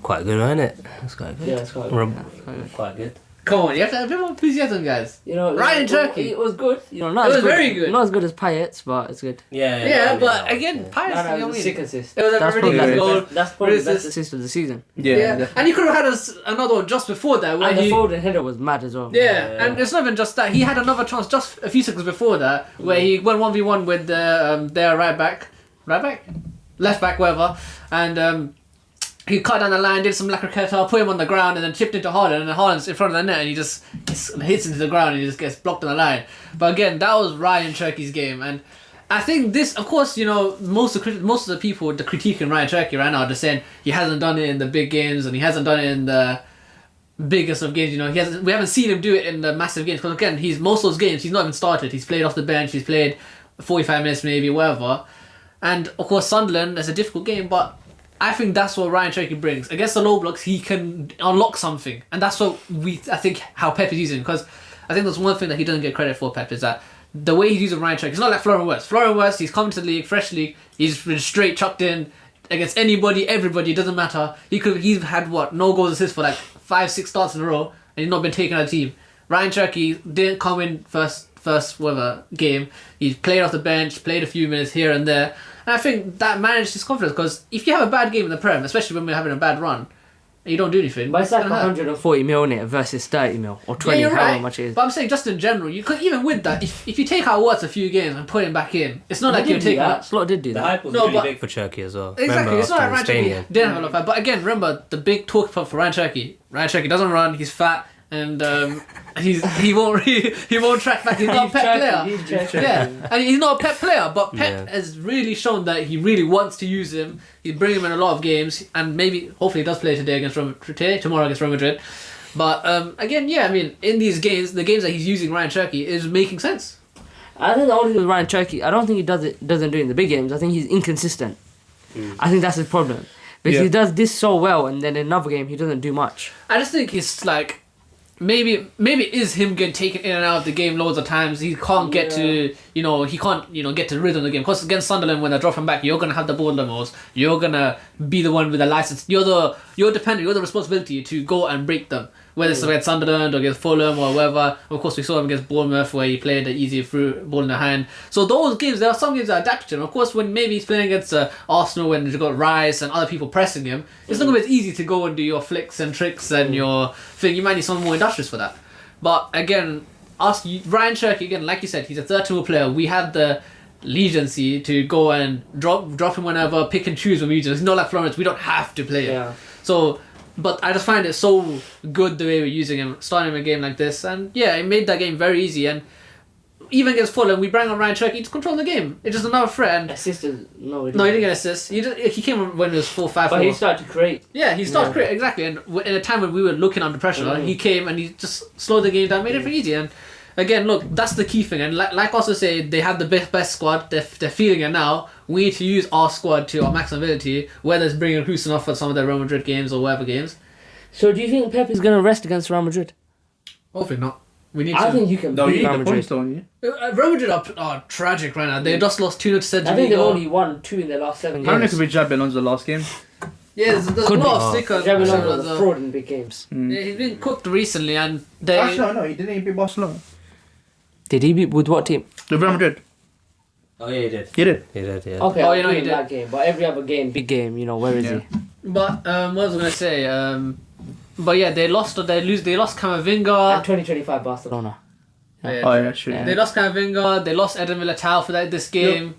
Quite good, wasn't it? It's quite good. Yeah, it's quite good. Quite good. Come on, you have to have a bit more enthusiasm, guys. You know, Ryan Cherky. It was good. You know, not It as was good, very good. Not as good as Payet's, but it's good. Yeah, but again, Pirates. No, you know it what was I a sick mean? assist. It was a That's really probably, good goal. that's probably the Really best assist of the season. Yeah, and he could have had another one just before that. Where And the he, Foden header was mad as well. yeah, and it's not even just that. He had another chance just a few seconds before that, where he went 1v1 with their left back, whatever, and he cut down the line, did some La Croqueta, put him on the ground, and then chipped into Haaland, and then Haaland's in front of the net, and he just hits into the ground, and he just gets blocked on the line. But again, that was Ryan Cherky's game, and I think this, of course, you know, most of the people the critiquing Ryan Cherky right now are just saying he hasn't done it in the big games, and he hasn't done it in the biggest of games. You know, we haven't seen him do it in the massive games, because again, most of those games he's not even started. He's played off the bench. He's played 45 minutes maybe, whatever. And of course, Sunderland is a difficult game, but I think that's what Ryan Cherky brings. Against the low blocks, he can unlock something. And that's what I think how Pep is using. Because I think that's one thing that he doesn't get credit for, Pep, is that the way he's using Ryan Cherky, it's not like Florian Wirtz. Florian Wirtz, he's come to the league, fresh league, he's been straight chucked in against anybody, everybody, it doesn't matter. He's had, no goals assists for like 5-6 starts in a row, and he's not been taken out of the team. Ryan Cherky didn't come in first whatever game. He played off the bench, played a few minutes here and there. And I think that managed his confidence, because if you have a bad game in the Prem, especially when we're having a bad run, and you don't do anything, But it's like gonna hurt. 140 mil in it versus 30 mil or 20, you're however right. much it is. But I'm saying just in general, you could, even with that, if you take out Watts a few games and put him back in, it's not like you're taking out. Slot did do The that. hype was No, really but- big for Cherky as well. Exactly, Remember it's not like after Ryan the Spain Cherky game. didn't have a lot of fat. But again, remember the big talk point for Ryan Cherky. Ryan Cherky doesn't run. He's fat, and he won't track back. He's not a Pep player. Yeah, and he's not a Pep player. But Pep has really shown that he really wants to use him. He's bringing him in a lot of games, and hopefully he does play tomorrow against Real Madrid. But again, yeah, I mean, in these games, the games that he's using Ryan Cherky is making sense. I think the only thing with Ryan Cherky, I don't think he doesn't do it in the big games. I think he's inconsistent. I think that's his problem. Because he does this so well, and then in another game he doesn't do much. I just think it's like maybe it is him getting taken in and out of the game loads of times. He can't get to get to the rhythm of the game. Because against Sunderland, when they drop him back, you're gonna have the ball the most. You're gonna be the one with the license. You're the responsibility to go and break them. Whether it's against Sunderland or against Fulham or whatever. Of course, we saw him against Bournemouth where he played the easy through ball in the hand. So those games, there are some games that are adapted to him. Of course, when maybe he's playing against Arsenal when you've got Rice and other people pressing him, it's not going to be as easy to go and do your flicks and tricks and your thing. You might need someone more industrious for that. But again, Ryan Cherky, again, like you said, he's a 13-year-old player. We have the legency to go and drop him whenever, pick and choose when we use him. It's not like Florence, we don't have to play him. Yeah. So, but I just find it so good the way we're using him, starting a game like this, and yeah, it made that game very easy. And even against Fulham, we bring on Ryan Cherky to control the game. It's just another threat. And Assisted, no, no, he didn't get assists. He came on when it was 4-5-4. But he started to create. Yeah, he started creating, exactly. And in a time when we were looking under pressure, he came and he just slowed the game down, made it very easy. And again, look, that's the key thing. And like also say, they have the best squad. They're feeling it now. We need to use our squad to our maximum ability, whether it's bringing Houston off for some of their Real Madrid games or whatever games. So do you think Pep is going to rest against Real Madrid? Hopefully not. We need I to. think you can No, you beat need Real the points, Madrid. don't you? Real Madrid are tragic right now. They just lost 2-0 to Celta I think they've Vigo. only won 2 in their last 7 Apparently, it games. could be Jabi Alonso last game. Yeah, there's a Could lot be. of stickers. Xabi Alonso was a fraud in big games. Yeah, he's been cooked recently, and they. Actually, no, he didn't even beat Barcelona. Did he beat with what team? The Real Madrid. Oh yeah, he did. He did. He did. Yeah. Okay, Oh, I'll you know give he him did. that game, but every other game, big game, where is Yeah. he? But what was I gonna say? But yeah, they lost. They lost And Camavinga. 2025 Barcelona. Yeah. Oh, yeah, sure. Yeah. They lost Camavinga. They lost Eden Militao for this game.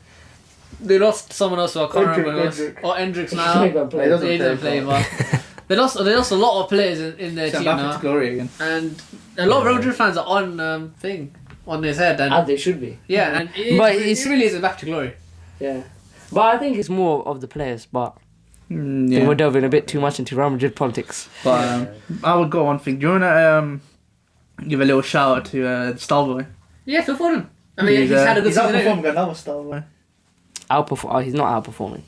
They lost someone else who I can't remember who else. Or Endricks now. He doesn't play. They didn't play, but they lost a lot of players in their Sent team back now, to glory again. and a lot of Real Madrid fans are on his head, and As they should be. yeah, and But it really isn't back to glory. Yeah. But I think it's more of the players, but Yeah. we're delving a bit too much into Real Madrid politics. But I would go one thing. Do you want to give a little shout out to Starboy? Yeah, Phil Foden. I mean, he's had a good season. outperforming another Starboy. He's not outperforming.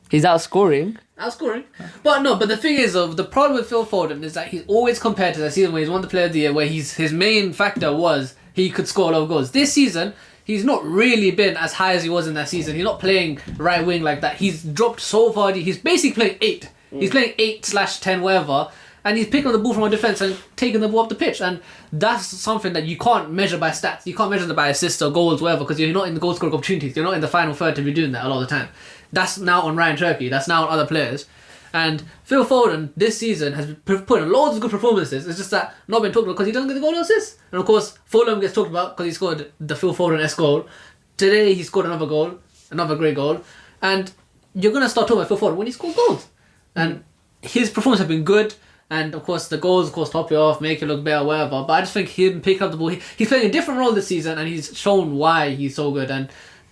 He's outscoring. Outscoring. But the thing is, the problem with Phil Foden is that he's always compared to the season where he's won the Player of the Year, where his main factor was he could score a lot of goals. This season, he's not really been as high as he was in that season. He's not playing right wing like that. He's dropped so far. He's basically playing 8. He's playing 8/10, whatever. And he's picking up the ball from our defence and taking the ball up the pitch. And that's something that you can't measure by stats. You can't measure that by assists or goals, whatever, because you're not in the goal scoring opportunities. You're not in the final third to be doing that a lot of the time. That's now on Ryan Turkey. That's now on other players. And Phil Foden this season has put in loads of good performances. It's just that not been talked about because he doesn't get the goal assist. And of course, Fulham gets talked about because he scored the Phil Foden-esque goal. Today he scored another goal, another great goal. And you're going to start talking about Phil Foden when he scores goals. And his performance has been good. And of course, the goals, of course, top you off, make you look better, whatever. But I just think him picking up the ball, he's playing a different role this season, and he's shown why he's so good. And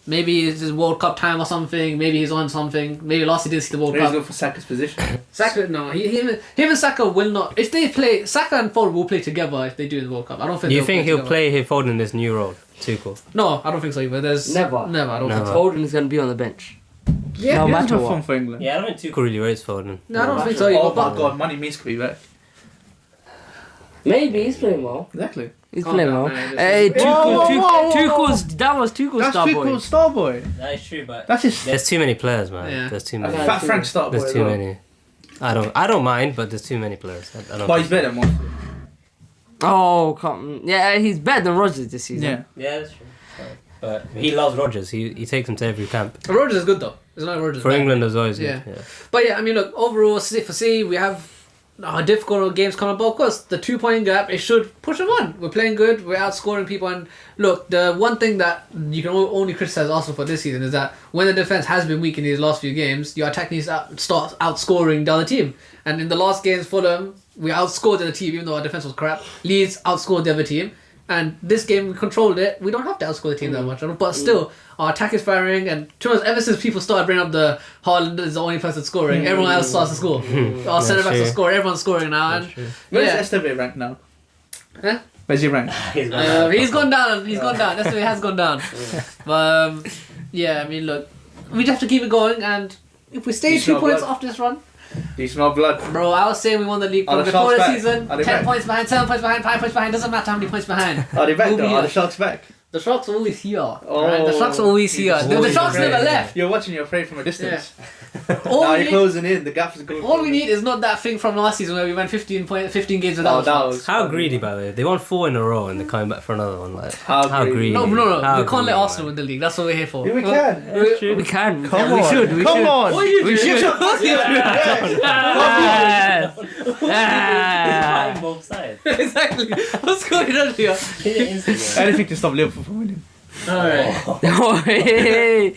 maybe it's his World Cup time or something. Maybe he's on something. Maybe last he didn't see the World He's Cup. going for Saka's position. Saka, no, him and Saka will not. If they play, Saka and Foden will play together if they do the World Cup. I don't think. You they'll think he'll together. play him Foden in this new role? Tuchel. No, I don't think so either. There's Never. I don't Never. think so. Foden is going to be on the bench. Yeah, No He matter doesn't what. perform for England. Yeah, I don't think Tuchel really rates Foden. No, I don't No, think so Oh either. my But god, money means could be back. Maybe he's playing well. Exactly. He's Calm playing down, well. man. Hey, Whoa, whoa, whoa, whoa. that was Tuchel's That's star too boy. cool, Starboy. That is true, but That's his there's too many players, man. Yeah. There's too many. Okay. Fat Frank Starboy. There's as too well. many. I don't mind, but there's too many players. I don't But he's think better than one. Oh, come. Yeah, he's better than Rodgers this season. Yeah. so. Yeah, that's true. But he loves Rodgers. He takes him to every camp. Rodgers is good though. It's not Rodgers. For bad. England as well, is Yeah. good. Yeah. But yeah, I mean, look, overall, for C, we have difficult games coming up. But of course, the 2-point gap, it should push them on. We're playing good, we're outscoring people. And look, the one thing that you can only criticize Arsenal for this season is that when the defence has been weak in these last few games, your attack needs to start outscoring the other team. And in the last games, Fulham, we outscored the other team, even though our defence was crap. Leeds outscored the other team. And this game, we controlled it. We don't have to outscore the team that much. But still, our attack is firing. And to be honest, ever since people started bringing up the Haaland is the only person scoring, everyone else starts to score. Our centre backs are true. scoring. Everyone's scoring now. And Where's yeah, Esteve ranked now? Huh? Where's he ranked? He's he's gone down. He's gone down. That's why he has gone down. But yeah, I mean, look, we just have to keep it going. And if we stay You 2 smell points blood. off this run, Do you smell blood? bro, I was saying we won the league Are from the before the Sharks back? season. Are they 10 back? points behind, 7 points behind, 5 points behind. Doesn't matter how many points behind. Are they back We'll though? be Are the here. Sharks back? The Sharks are always here. Oh. Right? The Sharks are always here. The always Sharks afraid. never left. You're watching, you're afraid from a distance. All Now we you're need- closing in, the gap is going. All we need is not that thing from last season where we went 15 games without Oh, that shots. was How greedy, by the way. They won 4 in a row and they're coming back for another one. Like How greedy. No, How we can't greedy, let Arsenal man. win the league. That's what we're here for. Yeah, we can. We can. Come we on. should. We Come should. on. We should. Yes. Behind both sides. Exactly. What's going on here? Anything to stop Liverpool from winning. Alright. Oh, hey.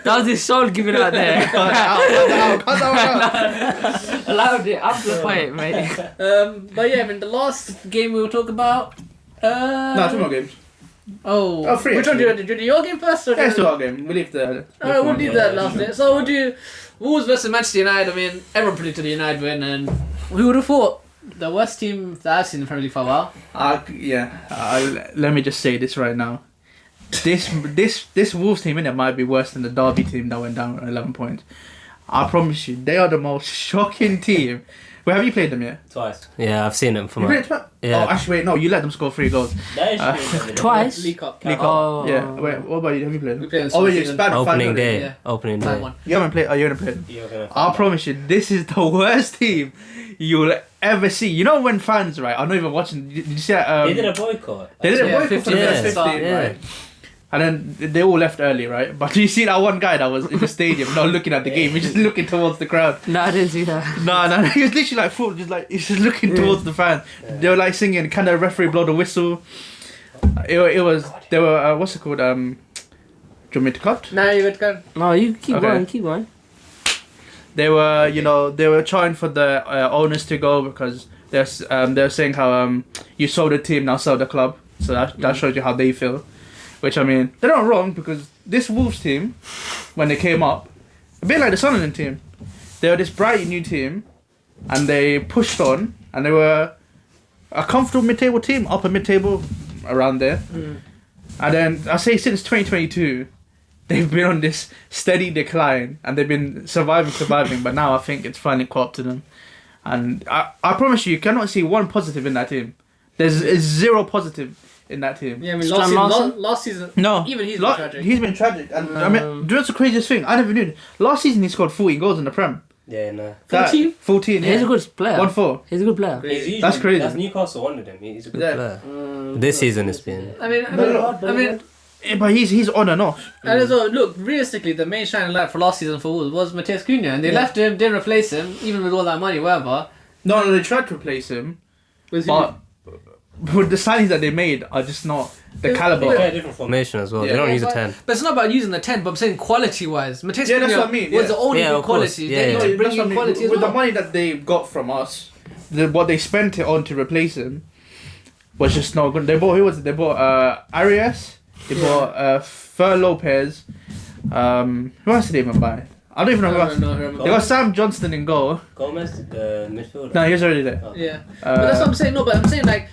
That was his soul giving out there. Allowed it. Amplify it, mate. But yeah, I mean, the last game we will talk about. No, 2 more games. Oh, three, which one do you actually. want to do? Your game first? Or Yeah, it's 2 more game. We'll leave the. Alright, we'll leave that last bit. So we'll do Wolves versus Manchester United. I mean, everyone predicted the United win, and who would have thought the worst team that I've seen in the Premier League for a while? Let me just say this right now. This Wolves team in it might be worse than the Derby team that went down with 11 points. I promise you, they are the most shocking team Where have you played them yet? Twice. Yeah, I've seen them from. You played twice? Yeah. Oh, actually, wait, no, you let them score 3 goals. Twice? League Cup. League Cup. Oh. Yeah. Wait, what about you? Have you played them? We played them Oh, this yeah, season. it's bad. Opening day. Yeah. Opening Bad day. one. You haven't played. Oh, you haven't played. You're gonna I promise you, this is the worst team you'll ever see. You know when fans, right? I'm not even watching. Did you see that? They did a boycott. They did a Yeah, boycott for the 15 first minutes. 15, Yeah. right? And then they all left early, right? But you see that one guy that was in the stadium, not looking at the game, he's just looking towards the crowd. No, I didn't see that. No, he was literally like full, just like he's just looking towards the fans. They were like singing, "Can the referee blow the whistle?" It was. They were. What's it called? Do you want me to cut? Nah, you would go. No, you keep Okay. going, keep going. They were, they were trying for the owners to go because they're saying how you sold the team, now sell the club. So that shows you how they feel. Which, I mean, they're not wrong because this Wolves team, when they came up, a bit like the Sunderland team, they were this bright new team and they pushed on and they were a comfortable mid-table team, upper mid-table, around there. And then, I say since 2022, they've been on this steady decline and they've been surviving, but now I think it's finally caught up to them. And I promise you cannot see one positive in that team. There's zero positive in that team. Yeah, I mean, Stan Larson? last season. No, Even he's been tragic. He's been tragic. And I mean, that's the craziest thing. I never knew this. Last season he scored 14 goals in the Prem. Yeah, no. 14? 14, He's a yeah. good player. 1-4. He's a good player. He's usually, That's crazy. That's Newcastle wanted him. He's a good Yeah. player. This season it's been. I mean, Yeah, but he's on and off. and as well, look, realistically, the main shining light for last season for Wolves was Mateus Cunha, and they left him, didn't replace him, even with all that money, whatever. No, they tried to replace him, Was but with the signings that they made are just not the Yeah, caliber. They play a different formation as well. Yeah. They don't Yeah, use a but- 10. But it's not about using the 10, but I'm saying quality-wise. Mateus Yeah, Cunha that's what I mean, was yeah. the only Yeah, good of course. quality. Yeah, They yeah. need to bring That's what I in mean. quality as With well. the money that they got from us, what they spent it on to replace him was just not good. They bought They bought Arias. They bought Fer Lopez. Who else did they even buy? I don't even know who else. They got Sam Johnston in goal. Gomez, the midfielder. No, he was already there. Oh. Yeah. But that's what I'm saying. No, but I'm saying, like,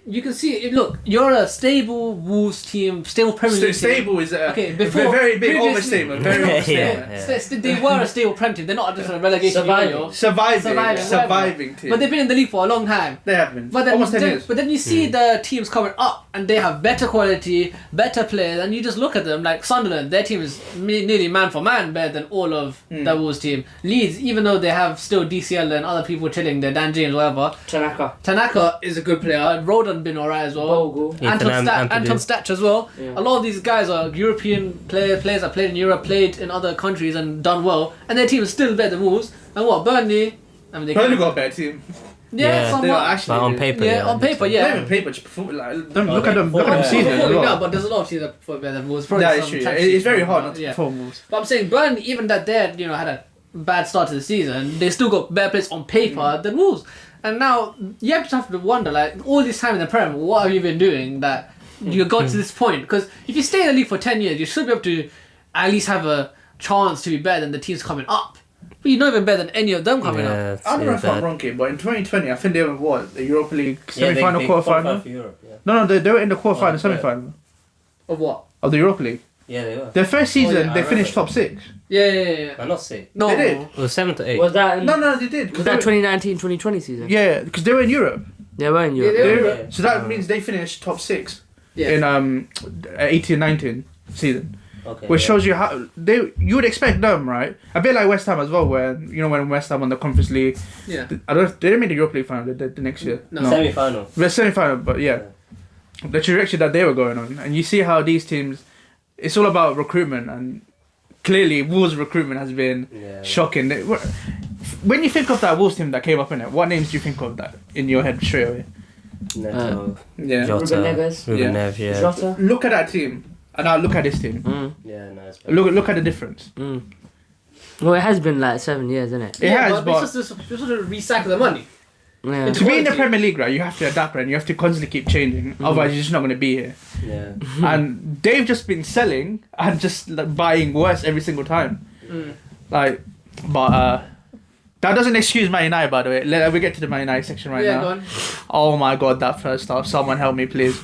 you can see it. Look, you're a stable Wolves team, stable Premier League team. Stable is Okay, a before- very big previously- overstatement. Very Yeah, overstatement. yeah. They were a stable Prem team. They're not just a relegation yo-yo. Surviving team. But they've been in the league for a long time. They have been. But then, Almost 10 years. but then you see the teams coming up and they have better quality, better players, and you just look at them like Sunderland. Their team is nearly man for man better than all of the Wolves team. Leeds, even though they have still DCL and other people chilling there, Dan James, whatever. Tanaka is a good player. Roden been alright as well. Bogle. Anton Stach as well. Yeah. A lot of these guys are European players that played in Europe, played in other countries and done well, and their team is still better than Wolves. And what, Burnley? I mean, they Burnley got a better team. yeah, Yeah. They somewhat. are actually. But on paper, Yeah, on paper, Not yeah. even paper, just perform. Like, don't Oh, look at them. they Look at them perform. season as Performing now, well. but there's a lot of teams that perform better than Wolves. Probably That is some true. tax It's very issues, hard not to yeah. perform Wolves. But I'm saying Burnley, even that they had a bad start to the season, they still got better players on paper than Wolves. And now you have to wonder, like, all this time in the Prem, what have you been doing that you got to this point? Because if you stay in the league for 10 years, you should be able to at least have a chance to be better than the teams coming up. But you're not even better than any of them coming up. Yeah, I don't know if I'm bad. wrong here, but in 2020, I think they were what? The Europa League Yeah, semi-final, they quarter-final? qualified for Europe, yeah. No, they were in the quarter-final, Oh, semi-final Of what? of the Europa League. Yeah, they were. Their first season, yeah, they I finished remember. top 6. Yeah. I'm not sick. No. They did. It was 7 to 8. Was that in, No, they did. 'cause was that they were- 2019-2020 season? Yeah, because they were in Europe. They were in Europe. Yeah, they They were. were- So that means they finished top 6 Yeah. in 18-19 season. Okay. Which yeah. shows you how you would expect them, right? A bit like West Ham as well, where when West Ham won the Conference League, Yeah. I don't know if they didn't make the Europa League final the next year. No. Semi-final. The semi-final, but yeah, the trajectory that they were going on, and you see how these teams, it's all about recruitment, and clearly Wolves' recruitment has been Yeah. shocking. When you think of that Wolves team that came up in it, what names do you think of that in your head straight away? Neto, Yeah, Jota, Ruben Neves. Ruben Yeah. Neves, yeah. Jota. look at that team, and now look at this team. Yeah, no, it's Look at the difference. Well, it has been like 7 years, isn't it? It has, but it's just to recycle the money. Yeah. It's- to be in the quality. Premier League, right, you have to adapt, right, and you have to constantly keep changing. Otherwise, you're just not going to be here. Yeah. And they've just been selling and just like, buying worse every single time. Like, but that doesn't excuse Man United, by the way. We get to the Man United section right Yeah, now. go on. Oh my god, that first half! Someone help me, please.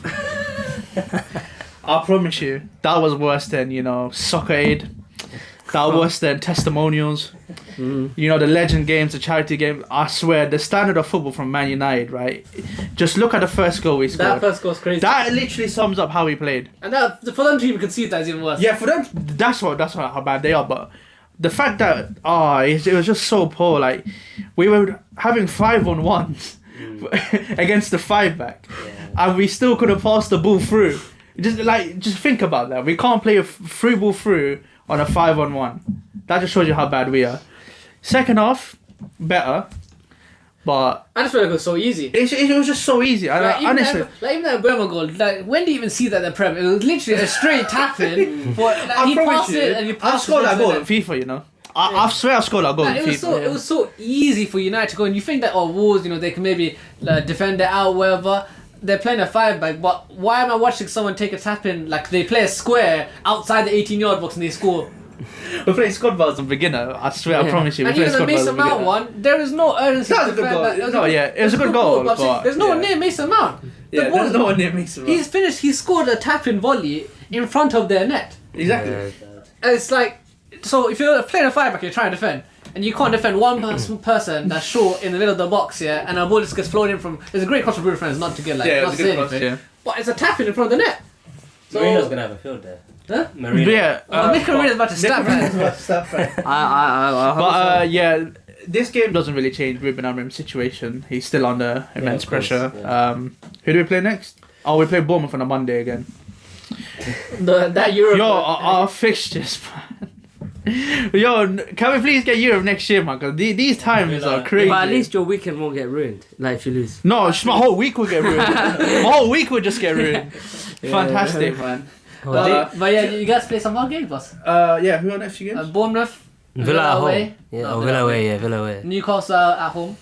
I promise you, that was worse than Soccer Aid. That was worse than testimonials. You know, the legend games, the charity games. I swear, the standard of football from Man United, right? Just look at the first goal we scored. That first goal's crazy. That literally sums up how we played. And that, for them to even concede that is even worse. Yeah, for them, that's how bad they are. But the fact that it was just so poor. Like, we were having 5-on-1s against the 5-back, and we still couldn't pass the ball through. Just think about that. We can't play a through ball through on a 5-on-1. That just shows you how bad we are. Second half, better, but I just feel like it was so easy. it was just so easy. Honestly, Even that Bournemouth goal, like, when do you even see that in the Prem? It was literally a straight tap in. He passed it and you I passed scored it. that goal in FIFA, you know. I swear I scored that goal in It was FIFA. it was so easy for United to go, and you think that Wolves, you know, they can maybe defend it out, wherever. They're playing a 5-back, but why am I watching someone take a tap in, like they play a square outside the 18-yard box and they score? We're playing squad ball as a beginner. I swear, I promise you. And even the Mason Mount one, there is no urgency. That was a good goal. It was a good goal. But there's no one near Mason Mount. There's no one near Mason Mount. He's finished. He scored a tap-in volley in front of their net. Exactly. And it's like, so if you're playing a 5-back, you're trying to defend, and you can't defend one person that's short in the middle of the box, and a ball just gets flown in from. There's a great cross from Bruno Fernandes, not to get not to say anything, but it's a tap-in in front of the net. So, Marino's gonna have a field there. Huh? Marino. Yeah. Marino's about to stab it. I This game doesn't really change Ruben Amorim's situation. He's still under immense pressure. Yeah. Who do we play next? Oh, we play Bournemouth on a Monday again. That Europe. Our fixtures, man. Yo, can we please get Europe next year, man? Because these times are crazy. But at least your weekend won't get ruined. Like if you lose. No, just my whole week will get ruined. My whole week will just get ruined. Fantastic, man. But yeah, you guys play some more games, boss. Yeah, who are next few games? Bournemouth, Villa at away. home. Yeah, No, Villa away. Yeah, Villa away. Newcastle at home.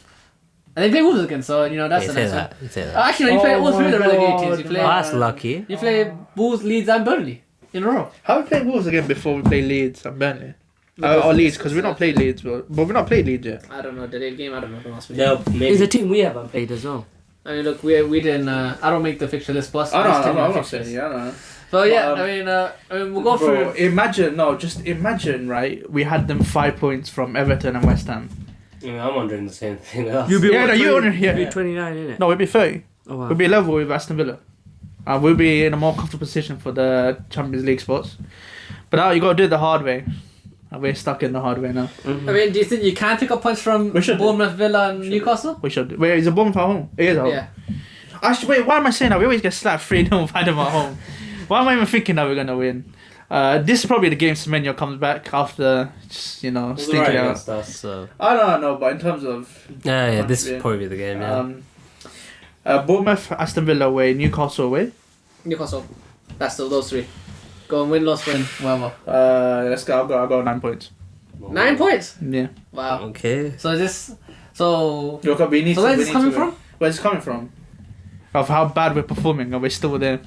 And they play Wolves again, so you know that's Yeah, a you nice say one. that. You say that. Actually, no, you play all three of the relegated teams. You play. Oh, that's lucky. You play Wolves, Leeds, and Burnley in a row. How we play Wolves again before we play Leeds and Burnley? Or Leeds, because we've not played Leeds, but we've not played Leeds yet. I don't know the late game. I don't know. Don't ask me. No, It's maybe. a team we haven't played as well. I mean, look, we didn't. I don't make the fixture list, boss. I Just know, take my I'm not fixtures. saying, yeah, I know. So yeah, But, I mean, we'll go Bro, through. imagine, right? We had them 5 points from Everton and West Ham. Yeah, I'm wondering the same thing. You'll be Yeah, no, you only- You'll yeah. be 29, innit? No, we'd be 30. Oh wow. We'll be level with Aston Villa. And we'll be in a more comfortable position for the Champions League spots. But now you got to do it the hard way. And we're stuck in the hard way now. I mean, do you think you can pick up points from We should do. Bournemouth, Villa, and Newcastle? We should. Wait, is it Bournemouth at home? It is at home. Yeah. Actually, wait, why am I saying that? We always get slapped 3-0 by them at home. Why am I even thinking that we're going to win? This is probably the game Semenyo comes back after just, you know, stinking out. So. I don't know, but in terms of... Yeah, this will probably be the game. Yeah. Bournemouth, Aston Villa away, Newcastle away. Newcastle. That's still those three. Go and win, loss, win, whatever. Let's go. I'll go 9 points. 9 points? Yeah. Wow. Okay. So is this... So... Look, we need So where's this coming from? Where's it coming from? Of how bad we're performing, and we're still there.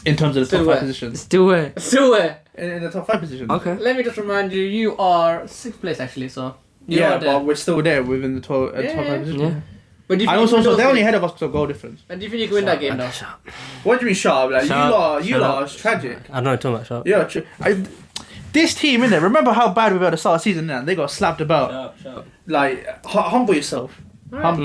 In terms of the Still top where? 5 positions. Still where? Still where? In the top 5 positions. Okay. Let me just remind you, you are 6th place actually, so... You Yeah, are there. but we're still there within the top Yeah, top 5 yeah. positions. Yeah. But do you And think you also, can win they're those only games? ahead of us because of goal difference. And do you think you can win that game though? What do you mean sharp? Like, Sharp. you Shut lot up. are tragic. I don't know too much. Sharp. Yeah, this team, innit? Remember how bad we were at the start of the season, innit? They got slapped about. Sharp. Like, humble yourself. Alright.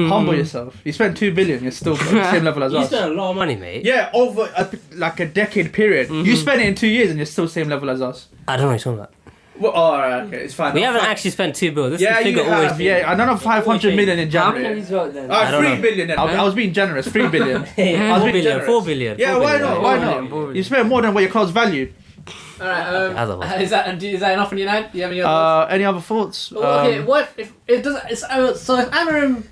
Humble yourself. You spent 2 billion, you're still at the same level as You us. spent a lot of money, mate. Yeah, over a decade period. You spent it in 2 years and you're still same level as us. I don't know what you're talking about. Well, alright, okay, it's fine. We haven't actually spent 2 billion. This Yeah, figure you always have. Yeah, I don't know 500 million in How many January. he's got then? I don't 3 know. billion then. I was being generous. 3 billion. Hey, was 4 being billion, generous. 4 billion. Yeah, 4 why billion. not? Why Four not? billion. You spent more than what your clothes valued. Alright, Otherwise. is that enough on United? Do you have any other Any other thoughts? thoughts? Okay, what if it doesn't... So if Amorim...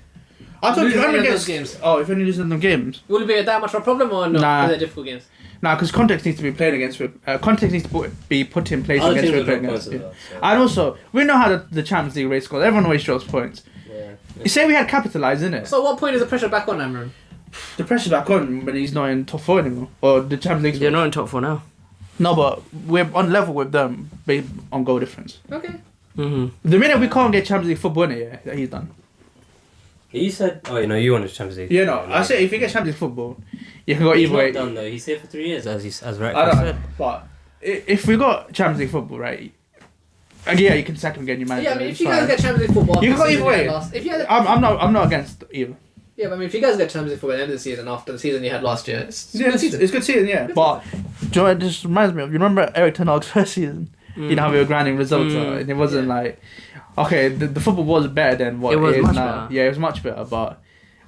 I told you, losing I'm any of against those games. Oh, if only losing them games. Will it be that much of a problem or no? Nah. They're difficult games. Nah, because context needs to be played against. Context needs to be put in place Other against. teams We're have playing got against. points as Yeah. well, so. And also, we know how the Champions League race goes. Everyone always drops points. Yeah. You say we had capitalised, innit? So at what point is the pressure back on Amorim? The pressure's back on when he's not in top 4 anymore. Or the Champions League. They're not in top 4 now. No, but we're on level with them based on goal difference. Okay. Mm-hmm. The minute we can't get Champions League football in it, yeah, he's done. He said, oh, you know, you wanted Champions League. Yeah, no. I say if you get Champions League football, you can go He's either not way. done though. He's here for 3 years, as I Rack don't said. know, but if we got Champions League football, right, Yeah, you can sack him again. You manage. Yeah, I mean, if you guys get Champions League football, You can go either way. If you had, I'm not against either. yeah, but I mean, if you guys get Champions League football at the end of the season after the season you had last year, it's Yeah, a good season. It's good season, yeah. But do you know what this reminds me of? You remember Eric Ten Hag's first season? You know how we were grinding results out, and it wasn't like, okay, the football was better than what It was it is much now. better. Yeah, it was much better, but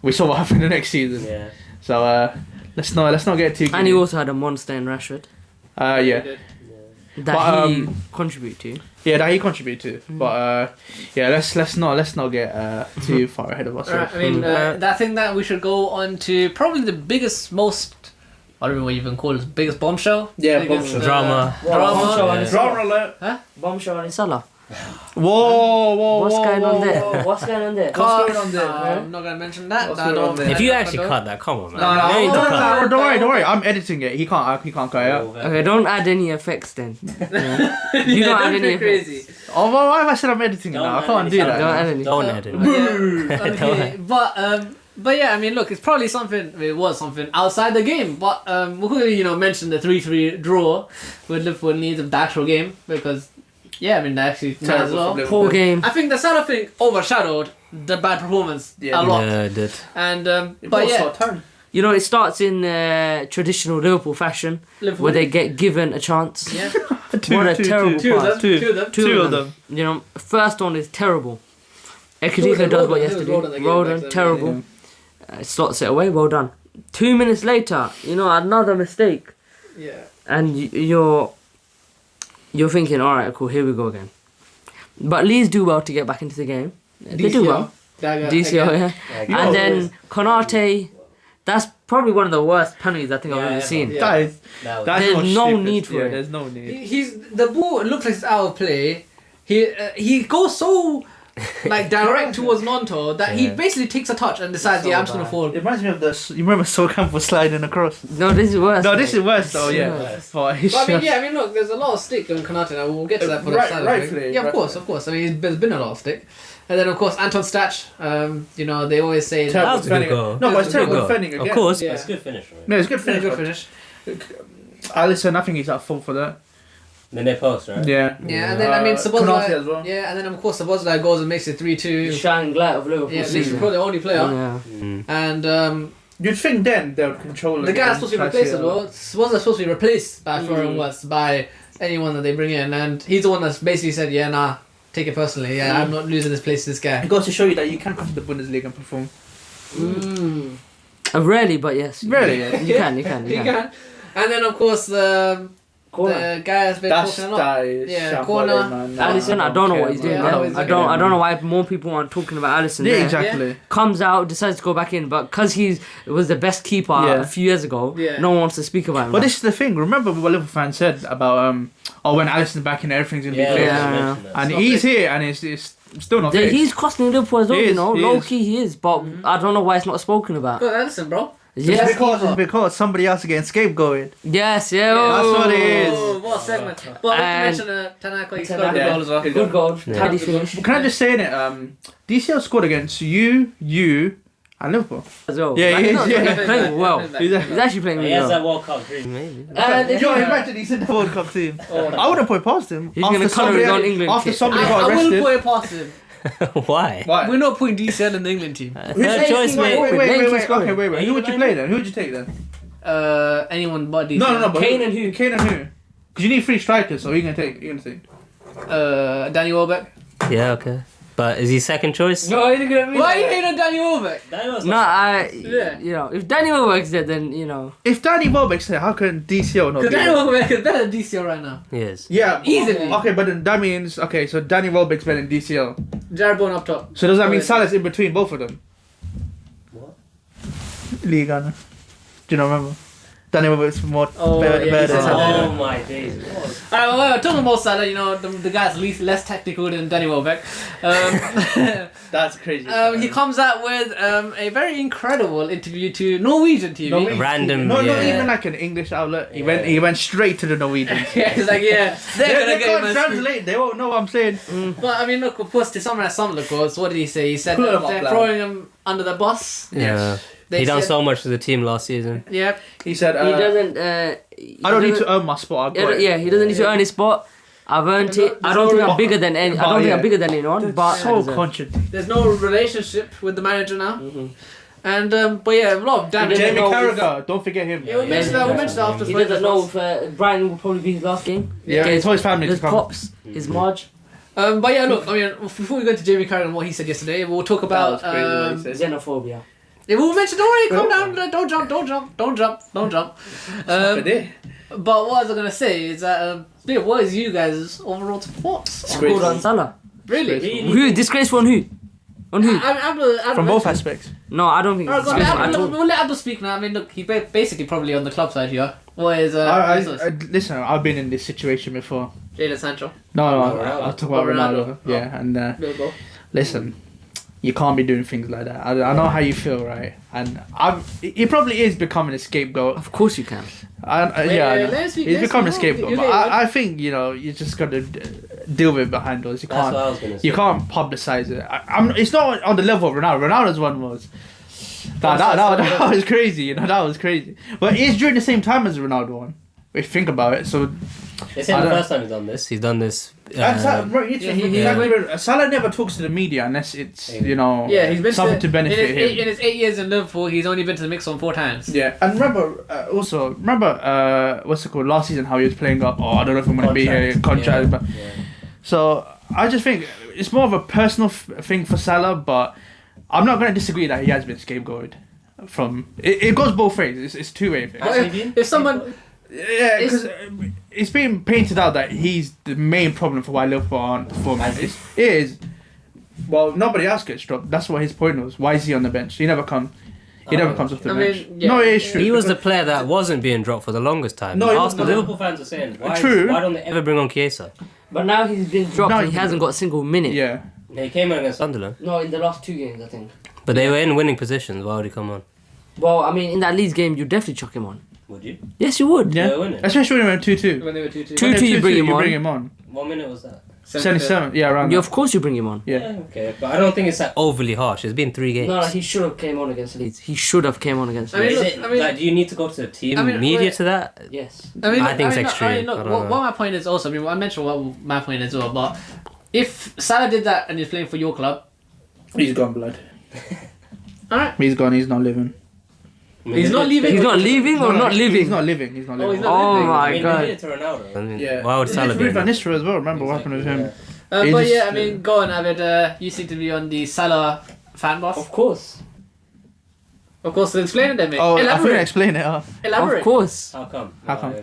we saw what happened the next season. Yeah. So let's not get too. And he also had a monster in Rashford Yeah, that But, he contributed to. yeah, that he contributed to. But yeah, let's not get too far ahead of ourselves. Alright, I mean, that thing that we should go on to probably the biggest, most, I don't know what you even call it, biggest bombshell? Yeah, Biggest, bombshell. Drama. Bombshell Yeah. and Drama alert! Bombshell and Salah. Whoa! What's going on there? What's going on there? What's going on there? I'm not gonna mention that. What's I going on don't- there? If you I actually don't- cut that, come on, man. No, You need to cut. don't worry. I'm editing it. He can't cut it out. Okay, don't add any effects then. Yeah. You don't add any effects. crazy. Oh, why have I said I'm editing it now? I can't do Don't that. add any. Don't add it. Okay, but yeah, I mean, look, it's probably something. It was something outside the game, but we'll quickly, mention the 3-3 draw with Liverpool needs of the actual game because, yeah, I mean, they actually might as well. Poor game. I think the Salah thing overshadowed the bad performance Yeah. a lot, Yeah, it did. and but yeah, You know, it starts in traditional Liverpool fashion, Liverpool. where they get given a chance. Yeah, What a terrible two of pass. them, two of them. Two of them. You know, first one is terrible. Ekadika does what he has to do. Roden, terrible. Slots it away, well done. 2 minutes later, another mistake. Yeah. And you're thinking, alright, cool, here we go again. But Leeds do well to get back into the game. They do well. Dagger DCL, again. yeah. And then Konate, that's probably one of the worst penalties I think I've ever seen. yeah. That is, That that's There's not no stupid. need for Yeah, it. There's no need. He's the ball looks like it's out of play. He goes so like direct towards Nonto that he basically takes a touch and decides, I'm just gonna fall. It reminds me of the. You remember Sol Campbell sliding across? No, this is worse. No, this is worse though. Yeah. Worse. But he's But I mean, just- I mean, look, there's a lot of stick on Konate now. We'll get to that for the Right- Salah rightfully, thing. Yeah, of course. I mean, there's been a lot of stick. And then, of course, Anton Stach, they always say Terrible That was a good defending. goal. No, but it's That was a terrible good defending again. Of course. Yeah. But it's a good finish, right? No, it's good Finish, finish. good finish. Alisson, I think he's at fault for that. Then they post, right? Yeah. Yeah, and then, I mean, Konate as well. Yeah, and then, of course, Sabozlai goes and makes it 3-2. Shining light of Liverpool. Yeah, he's season. probably the only player. Yeah. And You'd think then they would control the guy that's supposed to be replaced as well. Sabozlai's supposed to be replaced by Florian Wirtz, by anyone that they bring in. And he's the one that's basically said, yeah, nah, take it personally. Yeah, I'm not losing this place to this guy. It goes to show you that you can come to the Bundesliga and perform. Rarely, but yes. Really? Yeah. You can. He can. And then, of course, the guy has been That's talking a lot. that is Yeah, Shambolic, corner. man. Alisson, I don't know what he's doing. Yeah, I don't know why more people aren't talking about Alisson. Yeah, there. exactly. Comes out, decides to go back in, but because he was the best keeper Yeah. a few years ago, Yeah. no one wants to speak about him. But now. this is the thing. Remember what Liverpool fans said about when Alisson's back in, everything's gonna be Yeah, clear. Yeah. And not he's fixed. here, and it's still not Yeah, fixed. he's costing Liverpool as well, He is, he low is. key he is, but I don't know why it's not spoken about. Go Alisson, bro. Yes, because somebody else is getting scapegoated. yes, yeah. That's what it is. Oh, what a segment. But let's And- mention Tanaka, he scored a good Yeah. goal as well. Good goal, tidy finish Can I just say that DCL scored against you, and Liverpool. as well. Yeah, Like, he he's is, not- yeah. he's playing well. He's He's actually playing He really has well. that World Cup dream. Maybe. And if Yo, he- imagine he's in the World Cup team. I wouldn't put it past him. He's gonna colour his own England After kit. somebody got I will arrested. put it past him. Why? Why? We're not putting DCL in the England team. Third choice, Wait, mate. wait. Okay, wait. Who would you play then? Who would you take then? Anyone but DCL. No. But Kane and who? Kane and who? Because you need 3 strikers, so who you gonna take? Danny Welbeck. Yeah, okay. But is he second choice? No, he's gonna be Why are you hating on Danny Welbeck? No, if Daniel works there, then If Danny Welbeck's there, how can DCL not Because be Danny there? Welbeck is better than DCL right now. Yes. Yeah, Easily. Okay, but then that means so Danny Welbeck's better than DCL. Jared Bowen up top. So does that mean Okay. Salah's in between both of them? What? League Ghana. Do you not remember? Danny Welbeck's more Oh, better yeah, than he said Salah. Oh my days. Alright, well, talking about Salah, the guy's less technical than Danny Welbeck. That's crazy. He comes out with a very incredible interview to Norwegian TV. Random, Not yeah. even like an English outlet. He went straight to the Norwegians. Yeah, he's like, they're gonna They get him can't a translate. They won't know what I'm saying. But I mean, look, of course, to summarize some of the quotes, what did he say? He said Put 'em they're up, lad. throwing him under the bus. Yeah. They He done said- so much for the team last season. Yep. He said, he doesn't. I don't need to earn my spot. I got it. Yeah, he doesn't need to earn his spot. I've earned it. I don't think I'm bigger than any. I don't think I'm bigger than anyone. But so contradictory. There's no relationship with the manager now. And but yeah, a lot of damage. Jamie Carragher, don't forget him. Yeah, we mentioned that after. He doesn't know if Brighton will probably be his last game. Yeah, he told his family His to come. pops, his Marge. But yeah, look. I mean, before we go to Jamie Carragher and what he said yesterday, we'll talk about Xenophobia. Yeah, we'll mention. Don't worry, calm down. Don't jump. But what I was gonna say is that what is you guys' overall thoughts? Good on Salah. Really? Who? Disgraceful on who? On who? From both aspects. No, I don't think it's disgraceful at all. We'll let Abdul speak now. I mean, look, he's basically probably on the club side here. What is listen, I've been in this situation before. Jadon Sancho? No, I'll talk about Ronaldo. Yeah, and listen, you can't be doing things like that. I know how you feel, right? And he probably is becoming a scapegoat. Of course you can. He's becoming a scapegoat. But I think you just got to deal with it behind doors. You can't. That's what I was gonna say. You can't publicize it. It's not on the level of Ronaldo. Ronaldo's one was. That was crazy. You know, that was crazy. But it's during the same time as the Ronaldo one. If you think about it, so. It's not the first time he's done this. He's done this. Salah never talks to the media unless it's he's been something to benefit him. In his 8 years in Liverpool, he's only been to the mix on 4 times. Yeah, and remember what's it called last season how he was playing up. Oh, I don't know if I'm going to be here. Contract, but so I just think it's more of a personal thing for Salah, but I'm not going to disagree that he has been scapegoated. From it goes both ways. It's two-way thing. If someone. Yeah, because it's being painted out that he's the main problem for why Liverpool aren't performing. Well, nobody else gets dropped. That's what his point was. Why is he on the bench? He never comes. He never comes off the bench. No, it is true. He was the player that wasn't being dropped for the longest time. No, Liverpool fans are saying, why don't they ever bring on Chiesa? But now he's been dropped and he hasn't got a single minute. Yeah. He came on against Sunderland. No, in the last 2 games, I think. But they were in winning positions. Why would he come on? Well, I mean, in that Leeds game, you'd definitely chuck him on. Would you? Yes, you would. Yeah. Especially when they were 2-2. When they were 2-2. 2-2, you bring him on. What minute was that? 77. Yeah, around Of course you bring him on. Yeah. Okay, but I don't think it's that overly harsh. It's been 3 games. No, he should have came on against Leeds. Do you need to go to the team media to that? Yes. I think it's extreme. What my point is also, I mentioned what my point is as well, but if Salah did that and he's playing for your club, he's gone, blood. Alright. He's gone. He's not living. He's not leaving. He's not leaving or not living? He's not living. He's not living. Oh my god. He did it to Ronaldo. Yeah. Why would Salah be? Van Nistelrooy as well. Remember what happened with him? But yeah, I mean, go on, Abid. You seem to be on the Salah fan boss. Of course. Explain it then, mate. Oh, Elaborate. I couldn't explain it. Elaborate. Of course. How come?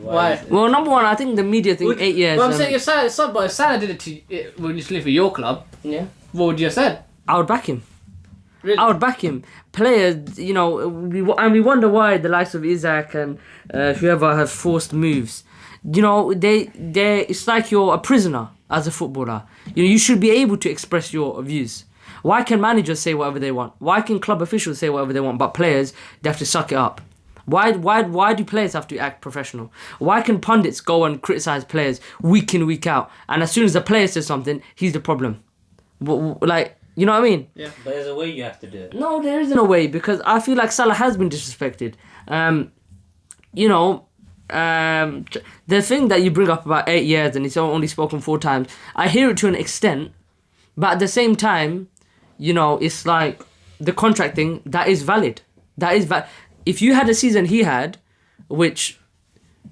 Why? Well, number one, I think the media thing, 8 years. Well, I'm saying if Salah did it to when you play for your club, what would you have said? I would back him. Really? I would back him. Players, we wonder why the likes of Isaac and whoever have forced moves. It's like you're a prisoner as a footballer. You should be able to express your views. Why can managers say whatever they want? Why can club officials say whatever they want? But players, they have to suck it up. Why do players have to act professional? Why can pundits go and criticize players week in, week out? And as soon as the player says something, he's the problem. You know what I mean? Yeah. But there's a way you have to do it. No, there isn't a way because I feel like Salah has been disrespected. The thing that you bring up about 8 years and he's only spoken 4 times, I hear it to an extent, but at the same time, it's like the contract thing, that is valid. If you had a season he had, which,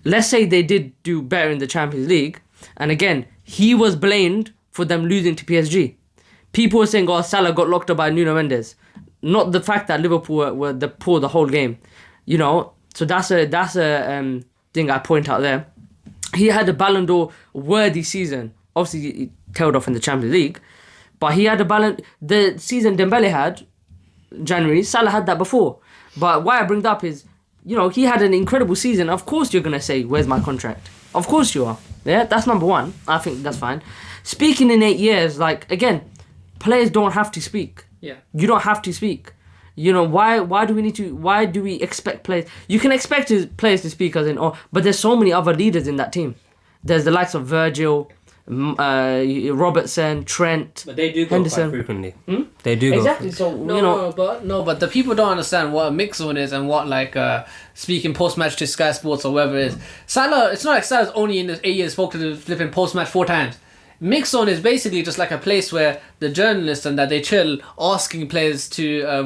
let's say they did do better in the Champions League, and again, he was blamed for them losing to PSG. People were saying, Salah got locked up by Nuno Mendes. Not the fact that Liverpool were poor the whole game. So that's a thing I point out there. He had a Ballon d'Or worthy season. Obviously, he tailed off in the Champions League. But he had the season Dembele had, January, Salah had that before. But why I bring that up is, he had an incredible season. Of course you're going to say, where's my contract? Of course you are. Yeah, that's number one. I think that's fine. Speaking in 8 years, again, players don't have to speak. Yeah. You don't have to speak. Why do we expect players? You can expect players to speak but there's so many other leaders in that team. There's the likes of Virgil, Robertson, Trent, But they do go Henderson. quite frequently. Hmm? They do Exactly. go. So But the people don't understand what a mix zone is and what speaking post match to Sky Sports or whatever it is. Salah, it's not like Salah's only in the 8 years spoke to the flipping post match 4 times. Mix zone is basically just like a place where the journalists and that they chill asking players to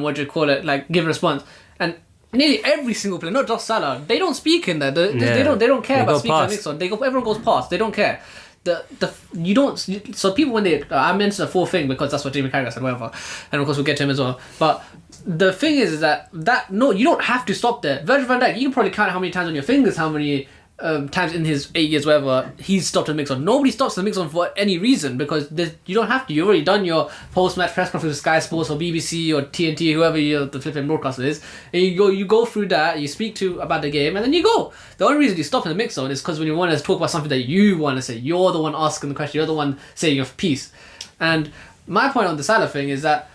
give a response. And nearly every single player, not just Salah, they don't speak in that. They don't care They about go speaking on past. mix zone. Everyone goes past. They don't care. So people when I mentioned the full thing because that's what Jamie Carragher said, whatever, and of course we'll get to him as well. But the thing is that no, you don't have to stop there. Virgil van Dijk, you can probably count how many times on your fingers how many times in his 8 years, whatever, he's stopped a mix on. Nobody stops the mix on for any reason because you don't have to. You've already done your post-match press conference with Sky Sports or BBC or TNT, whoever the flipping broadcaster is, and you go through that, you speak about the game, and then you go. The only reason you stop in the mix zone is because when you want to talk about something that you want to say, you're the one asking the question, you're the one saying your piece. And my point on the Salah thing is that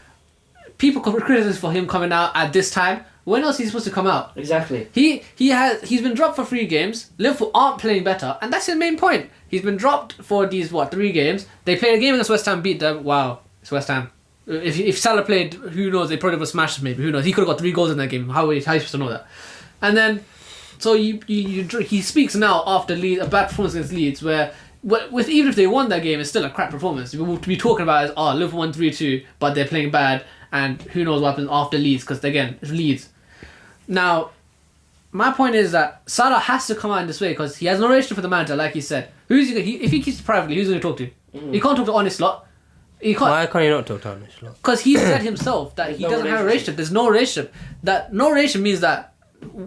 people criticize for him coming out at this time. When else is he supposed to come out? Exactly. He's been dropped for 3 games. Liverpool aren't playing better, and that's his main point. He's been dropped for these 3 games. They played a game against West Ham, beat them. Wow, it's West Ham. If Salah played, who knows? They probably would have smashed us. Maybe who knows? He could have got 3 goals in that game. How are you supposed to know that? And then, so he speaks now after Leeds, a bad performance against Leeds, where even if they won that game, it's still a crap performance. We'll be talking about it as Liverpool won 3-2, but they're playing bad, and who knows what happens after Leeds? Because again, it's Leeds. Now, my point is that Salah has to come out in this way because he has no relationship with the manager, like he said. If he keeps it privately, who's he going to talk to? He can't talk to Honest Lot. Why can't you not talk to Honest Lot? Because he said himself that he doesn't have a relationship. There's no relationship. That no relationship means that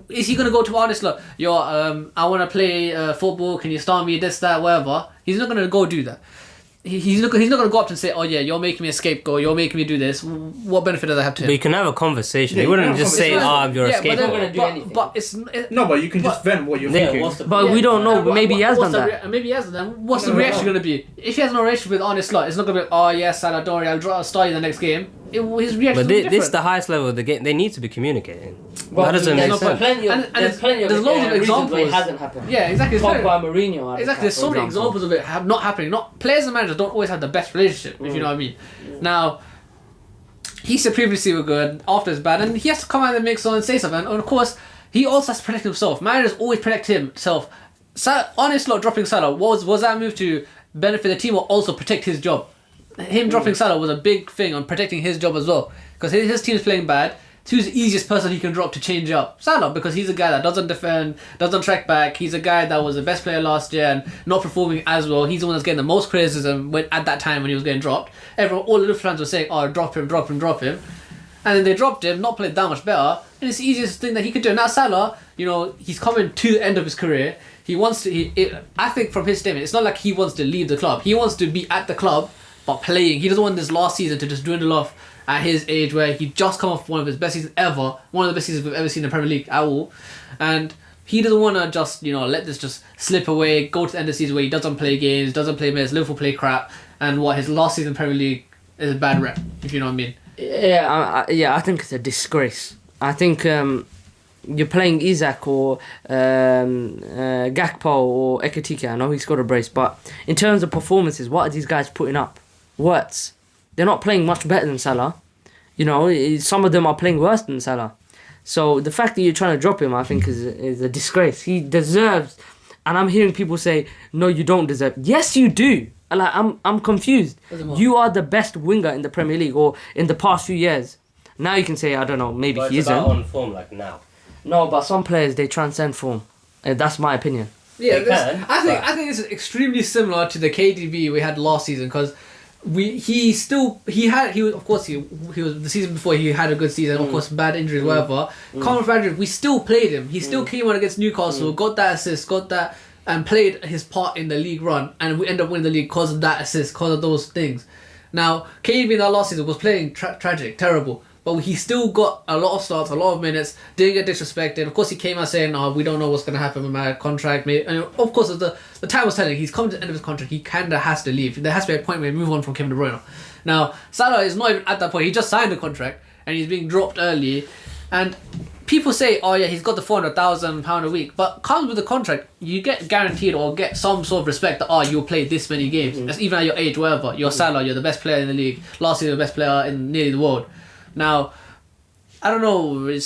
is he going to go to Honest Lot? I want to play football. Can you start me this, that, whatever? He's not going to go do that. He's not going to go up and say, oh yeah, you're making me a scapegoat, you're making me do this. What benefit does that have to him? But you can have a conversation. You wouldn't just say, I'm your scapegoat. But you can just vent what you're thinking. But we don't know. Maybe he has done that. Maybe he hasn't. Then what's the reaction going to be? If he has no relationship with Honest Lot, it's not going to be, oh yes, Salah, don't worry, I'll start you the next game. His reaction But will be different. this is the highest level of the game. They need to be communicating. Well, That doesn't make there's sense. There's plenty of there's loads of reasons why examples. it hasn't happened. Yeah, exactly. Pogba, Mourinho. Exactly, there's so many examples of it not happening. Players and managers don't always have the best relationship, if you know what I mean. Now, he said previously we're good, after it's bad, and he has to come out and make someone say something. And of course, he also has to protect himself. Managers always protect himself. Honest Lot dropping Salah, was that move to benefit the team or also protect his job? Him dropping Salah was a big thing on protecting his job as well. Because his team's playing bad. Who's the easiest person he can drop to change up? Salah, because he's a guy that doesn't defend, doesn't track back. He's a guy that was the best player last year and not performing as well. He's the one that's getting the most criticism at that time when he was getting dropped. All the Liverpool fans were saying, oh, drop him. And then they dropped him, not played that much better. And it's the easiest thing that he could do. Now Salah, he's coming to the end of his career. He wants to, I think from his statement, it's not like he wants to leave the club. He wants to be at the club, but playing. He doesn't want this last season to just dwindle off at his age where he just come off one of his best seasons ever, one of the best seasons we've ever seen in the Premier League at all, and he doesn't want to just let this just slip away, go to the end of the season where he doesn't play games, doesn't play minutes, Liverpool play crap, and his last season in the Premier League is a bad rep, if you know what I mean. I think it's a disgrace. I think you're playing Isak or Gakpo or Ekitike. I know he scored a brace, but in terms of performances, what are these guys putting up? Words. They're not playing much better than Salah. Some of them are playing worse than Salah. So the fact that you're trying to drop him, I think, is a disgrace. He deserves, and I'm hearing people say, no, you don't deserve. Yes, you do. I'm confused. You are the best winger in the Premier League or in the past few years. Now you can say, I don't know, maybe he isn't. It's about on form like now. No, but some players, they transcend form. That's my opinion. Yeah, I think this is extremely similar to the KDB we had last season because he was the season before he had a good season, of course bad injuries, whatever. Conor Bradford, we still played him. He still came on against Newcastle, got that assist, and played his part in the league run, and we ended up winning the league because of that assist, because of those things. Now, KDB in that last season was playing tragic, terrible. But he still got a lot of starts, a lot of minutes, didn't get disrespected. Of course, he came out saying, we don't know what's going to happen with my contract. And of course, the time was telling, he's come to the end of his contract, he kind of has to leave. There has to be a point where he move on from Kevin De Bruyne. Now, Salah is not even at that point. He just signed a contract, and he's being dropped early. And people say, oh yeah, he's got the £400,000 a week, but comes with the contract, you get guaranteed or get some sort of respect that, oh, you'll play this many games. That's even at your age, whatever. You're Salah, you're the best player in the league. Last year, the best player in nearly the world. Now, I don't know.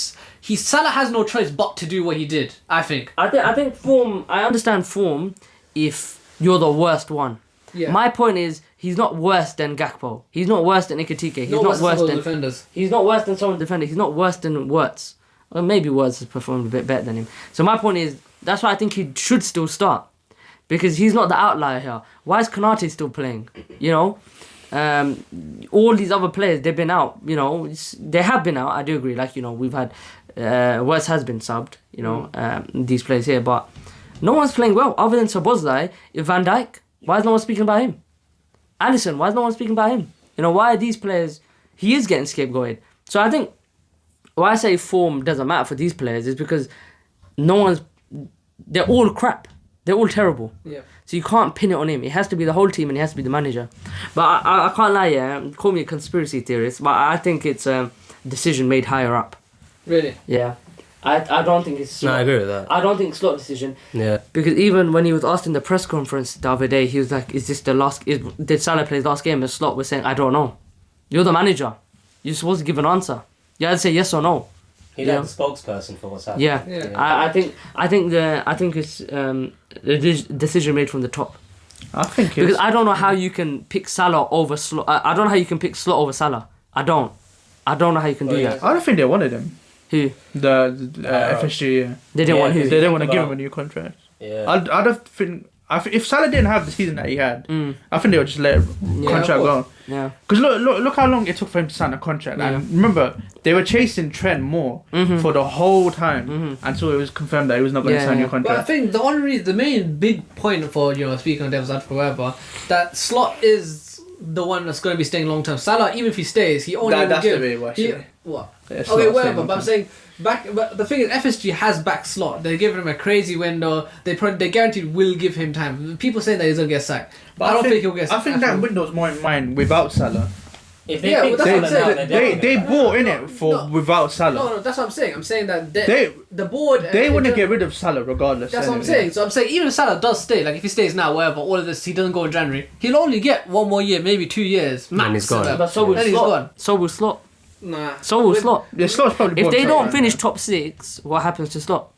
Salah has no choice but to do what he did, I think. I think form. I understand form if you're the worst one. Yeah. My point is, he's not worse than Gakpo. He's not worse than Ikatike. He's not worse than defenders. He's not worse than someone defender. He's not worse than Wirtz. Or maybe Wirtz has performed a bit better than him. So my point is, that's why I think he should still start, because he's not the outlier here. Why is Konate still playing? You know, all these other players, they've been out. You know, they have been out. I do agree. Like, you know, we've had Wirtz has been subbed. You know, these players here, but no one's playing well other than Szoboszlai. Van Dijk. Why is no one speaking about him? Alisson, why is no one speaking about him? You know, why are these players... He is getting scapegoated. So I think why I say form doesn't matter for these players is because no one's... They're all crap. They're all terrible. Yeah. So you can't pin it on him. It has to be the whole team and it has to be the manager. But I can't lie, yeah. Call me a conspiracy theorist, but I think it's a decision made higher up. Really? Yeah. I don't think it's... No, I agree with that. I don't think it's Slot decision. Yeah. Because even when he was asked in the press conference the other day, he was like, "Is this the last? Did Salah play his last game?" And Slot was saying, "I don't know. You're the manager. You're supposed to give an answer. You had to say yes or no." He's Yeah. like the spokesperson for what's happening. Yeah. Yeah. I think it's a decision made from the top. I think Because it's... I don't know how you can pick Salah over Slot. I don't know how you can pick Slot over Salah. I don't know how you can do yeah. that. I don't think they wanted him. Who? The FSG, yeah. They didn't want who? They didn't want to give him a new contract. Yeah. I don't think... if Salah didn't have the season that he had, I think they would just let contract go. Yeah. Because look how long it took for him to sign a contract. Yeah. And remember, they were chasing Trent more for the whole time until it was confirmed that he was not going to Yeah, sign a new yeah. But I contract. think the only reason, the main big point for, you know, speaking on Devil's Advocate, whatever, that Slot is the one that's going to be staying long term. Salah, even if he stays, he only will That's give... the way, actually. What? Yeah, Okay, Slot's staying whatever. long But I'm term. saying but the thing is, FSG has back Slot. They're giving him a crazy window. They guaranteed will give him time. People saying that he's gonna get sacked, but I don't think he'll get sacked. I think that window's more in mind without Salah. If they Yeah, pick well, that's what I'm Salah now, saying. they're They definitely bought in No, it for no. without Salah. No, that's what I'm saying. I'm saying that They the board. they want to get rid of Salah regardless. That's what I'm anyway. saying. So I'm saying even if Salah does stay, like if he stays now, whatever, all of this, he doesn't go in January. He'll only get 1 more year, maybe 2 years max. And he's gone. But so will Then he's Slot. gone. So will Slot. Nah. So will With- Slot. Yeah, Slot's probably If bought they Salah don't right finish now. top 6, what happens to Slot?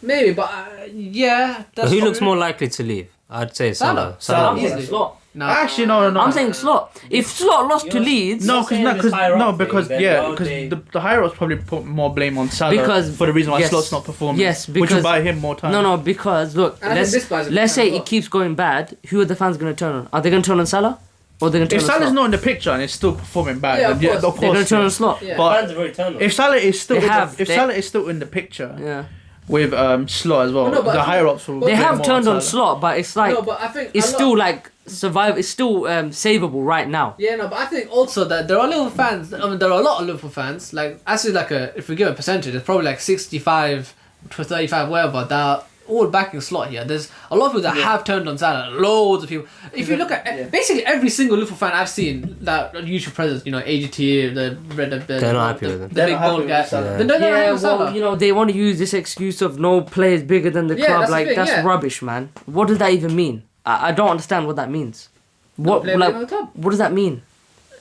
Maybe, but yeah. But who looks more likely to leave? I'd say Salah. Salah. I'm saying Slot. No. Actually, no. I'm saying Slot. If Slot lost to You're- Leeds, No, You're saying this higher up thing, because then why would they- the higher ups probably put more blame on Salah Because- for the reason why yes. Slot's not performing. Yes, which will because- buy him more time. no, because look, And I think this buys him let's time say as well. it keeps going bad. Who are the fans going to turn on? Are they going to turn on Salah, or are they going to If turn on Salah's Slot? not in the picture and it's still performing bad, Yeah, then of yeah, course. of They're going course. to turn on Slot. Yeah. But Fans have already turned on. if Salah is still They have, if they- Salah is still in the picture Yeah, with Slot as well, No, but the I higher think- ups will. But they blame have more turned on Salah. Slot, but it's like No, but I think it's a lot- still like survive. It's still savable right now. Yeah, no, but I think also that there are Liverpool fans. I mean, there are a lot of Liverpool fans. Like, actually, if we give a percentage, it's probably like 65 to 35, whatever. That are all backing Slot here. There's a lot of people that have turned on Salah. Loads of people. If you look at basically every single Liverpool fan I've seen that YouTube presence, you know, AGT, They're not happy with him. the They're big not happy bald with guy. Salah. Then they're not happy Yeah, with Salah. well, you know, they want to use this excuse of no players bigger than the Yeah, club. that's the Like thing, that's yeah. rubbish, man. What does that even mean? I don't understand what that means. What player like bigger than the club. what does that mean?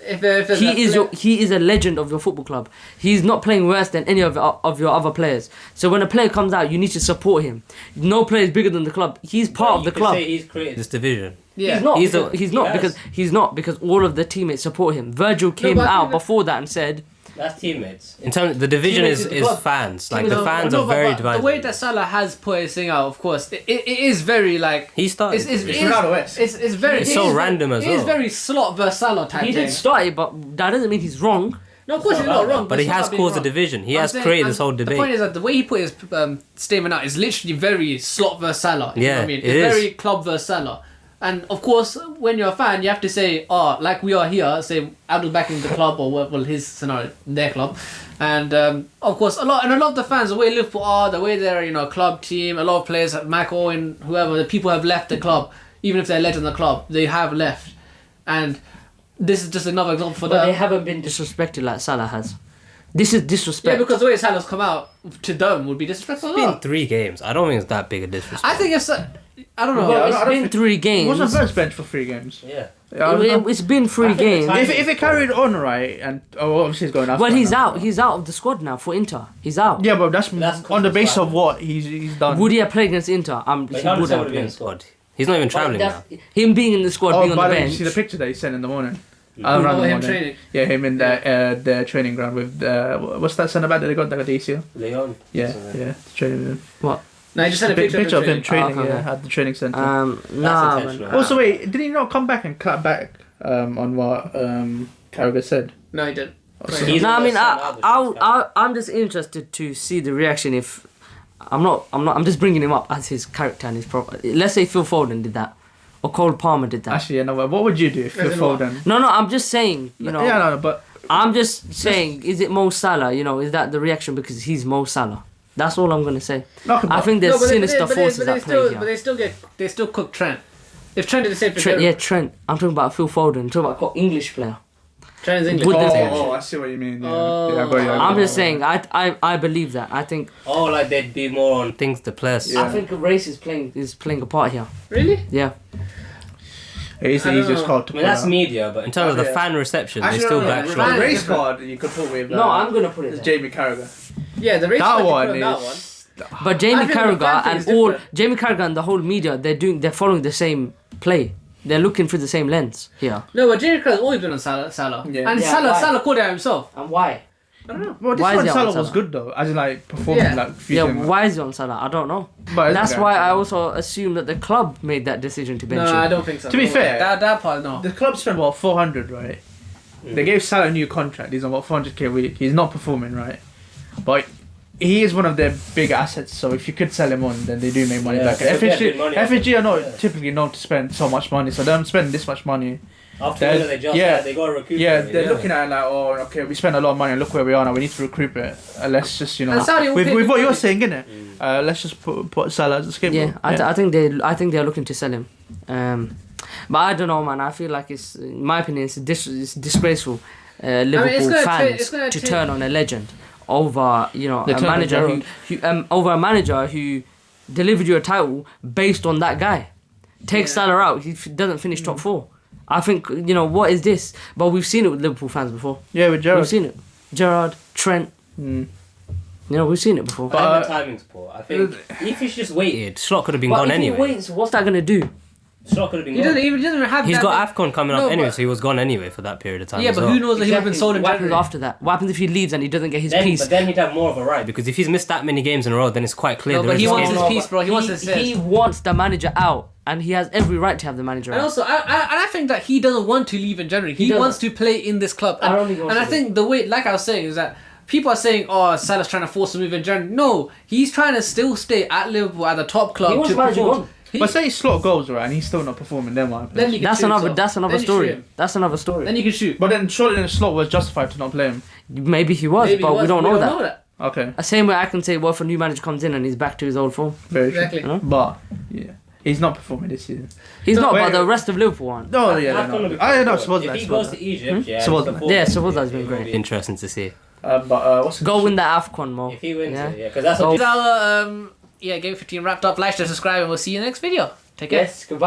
If there's a He is a legend of your football club. He's not playing worse than any of your other players. So when a player comes out, you need to support him. No player is bigger than the club. He's part of the club. Say he's created this division. Yeah. He's not. He's because, a- he's not he because he's not because all of the teammates support him. Virgil came but I out think that- before that and said, That's teammates. In terms, the division Teammates is is the club. fans. Like No, the fans no, are but- very but divided. The way that Salah has put his thing out, of course, it is very like. He started. It's Ronaldo West. It's very. It's it so is very- random as It is well. very Slot versus Salah type he thing. did start it, but that doesn't mean he's wrong. No, of course he's not wrong. But he it's not has about being caused a wrong. division. He I'm has saying- created and this whole The debate. point is that the way he put his statement out is literally very Slot versus Salah. You know Yeah, what I mean? it It's is. very club versus Salah. And of course, when you're a fan, you have to say, oh, like we are here, say Abdul backing the club or well, his scenario, their club, and of course a lot of the fans, the way Liverpool are, the way they're club team, a lot of players, Mac Owen, whoever, the people have left the club, even if they're legends of the club, they have left, and this is just another example for But they them. haven't been disrespected like Salah has. This is Yeah, disrespect. because the way Salah's come out to them would be disrespectful. It's been 3 games. I don't think it's that big a disrespect. I think I don't know. Well, I it's don't been think- 3 He games. wasn't first bench for 3 games. Yeah. It's been 3 games. If it carried on right, and obviously he's going after. Well, he's now. out. He's out of the squad now for Inter. He's out. Yeah, but that's That's on the basis fine. of what he's done. Would he have played against Inter? But He he would would have have been in the played. squad. He's not even travelling now. Him being in the squad, being on by the the way, bench. you see the picture that he sent in the morning. Oh, Around the him morning. training. Yeah, him in the training ground with what's that centre back that they got the ACL? Leon. Yeah, yeah, training with him. What? No, he just sent a Picture of him training, Oh, okay. yeah, at the training centre. Nah, intentional. man. Also, wait, did he not come back and clap back on what Carragher said? No, he didn't. He's No, I the mean, best I'm just interested to see the reaction if I'm just bringing him up as his character and his profile. Let's say Phil Foden did that, or Cole Palmer did that. Actually, yeah, no, what would you do if you're As in what? Foden? No, I'm just saying, you know. Yeah, no, but I'm just saying, is it Mo Salah? You know, is that the reaction because he's Mo Salah? That's all I'm gonna say. no, I think there's sinister forces at play But here. they still cook Trent. If Trent did the same for Trent, yeah, Trent. I'm talking about Phil Foden. I'm talking about English player. Trent is English. Would this- I see what you mean. Yeah, Oh. yeah, I got you, I got I'm you. just saying, I believe that. I think Oh, like they'd be more on things the players. Yeah. I think race is playing a part here. Really? Yeah. It's the I don't easiest know. card to I mean, put that's out. media, but in terms of the Yeah. fan reception, Actually, they still no, back the strong. race card you could put with No, I'm gonna put it it's there. Jamie Carragher. Yeah, the race That card you one put on is. that one. But Jamie I think the fan Carragher thing and is all different. Jamie Carragher and the whole media, they're following the same play. They're looking through the same lens here. No, but Jerry Crow's always been on Salah. Yeah. And Yeah, Salah, why? Salah called it out himself. And why? I don't know. Well, this Why is one he on Salah was Salah? good though, as in like performing Yeah. like Yeah, future. why is he on Salah? I don't know. But And that's okay. why I also assume that the club made that decision to bench No, him. I don't think so. To be fair, that part, no. The club spent what 400, right? They gave Salah a new contract. He's on what 400k a week. He's not performing, right? But he is one of their big assets. So if you could sell him on, then they do make money Yeah, back. they get FSG, good money. FSG are not Yeah. typically known to spend so much money. So them spending this much money. After They're- they just yeah. they got to recoup. Yeah, it, they're looking at it like, oh, okay, we spent a lot of money and look where we are now. We need to recoup it. Let's just, you know, And Saudi will with pay what good you're money. saying, innit? Let's just put Salah as a scapegoat. Yeah, I think they're looking to sell him. But I don't know, man. I feel like it's, in my opinion, it's disgraceful. Liverpool it's gonna fans it's gonna to take- turn on a legend over, you know, They a turned on manager over a manager who delivered you a title based on that guy. Take Yeah. Salah out, he doesn't finish top 4. I think, you know, what is this? But we've seen it with Liverpool fans before. Yeah, with We've Gerrard. seen it. Gerrard, Trent. Mm. You know, we've seen it before. But the timing's poor. I think if he's just waited, Slot could have been But gone if anyway. he waits, what's that gonna do? Slot could have been He gone. doesn't even have He's that got AFCON coming No, up anyway, but- so he was gone anyway for that period of time. Yeah, as but well. who knows that he would have been sold in What happens January. after that? What happens if he leaves and he doesn't get his Then, piece? but then he'd have more of a right because if he's missed that many games in a row, then it's quite clear. No, there but is he a wants scheme. his piece, bro. He wants his He wants the manager out, and he has every right to have the manager And out. also, I think that he doesn't want to leave in January. He doesn't. wants to play in this club. I And, don't think he wants and I to think the way, like I was saying, is that people are saying, "Oh, Salah's trying to force a move in January." No, he's trying to still stay at Liverpool at the top club He wants to manager perform. gone. But say Slot goes right and he's still not performing, then what happens? Then you can That's shoot another. himself. That's another Then you shoot story. him. That's another story. Then you can shoot. But then surely then Slot was justified to not play him. Maybe he was, Maybe but he was, we don't know that. Okay, The same way I can say, well, if a new manager comes in and he's back to his old form, very Exactly. true. Huh? But yeah, he's not performing this season. he's not. wait. But the rest of Liverpool aren't. No, yeah, AFCON will no. be I know. good. Suppose If that. he goes to Egypt, yeah, Suppose he's that. performing. Yeah, suppose that's been It will great. be interesting to see But what's the Go win the AFCON, Mo. if he wins Yeah. it. Yeah, because that's Go. what. Our game 15 wrapped up. Like, share, subscribe, and we'll see you in the next video. Take care. Yes. Goodbye.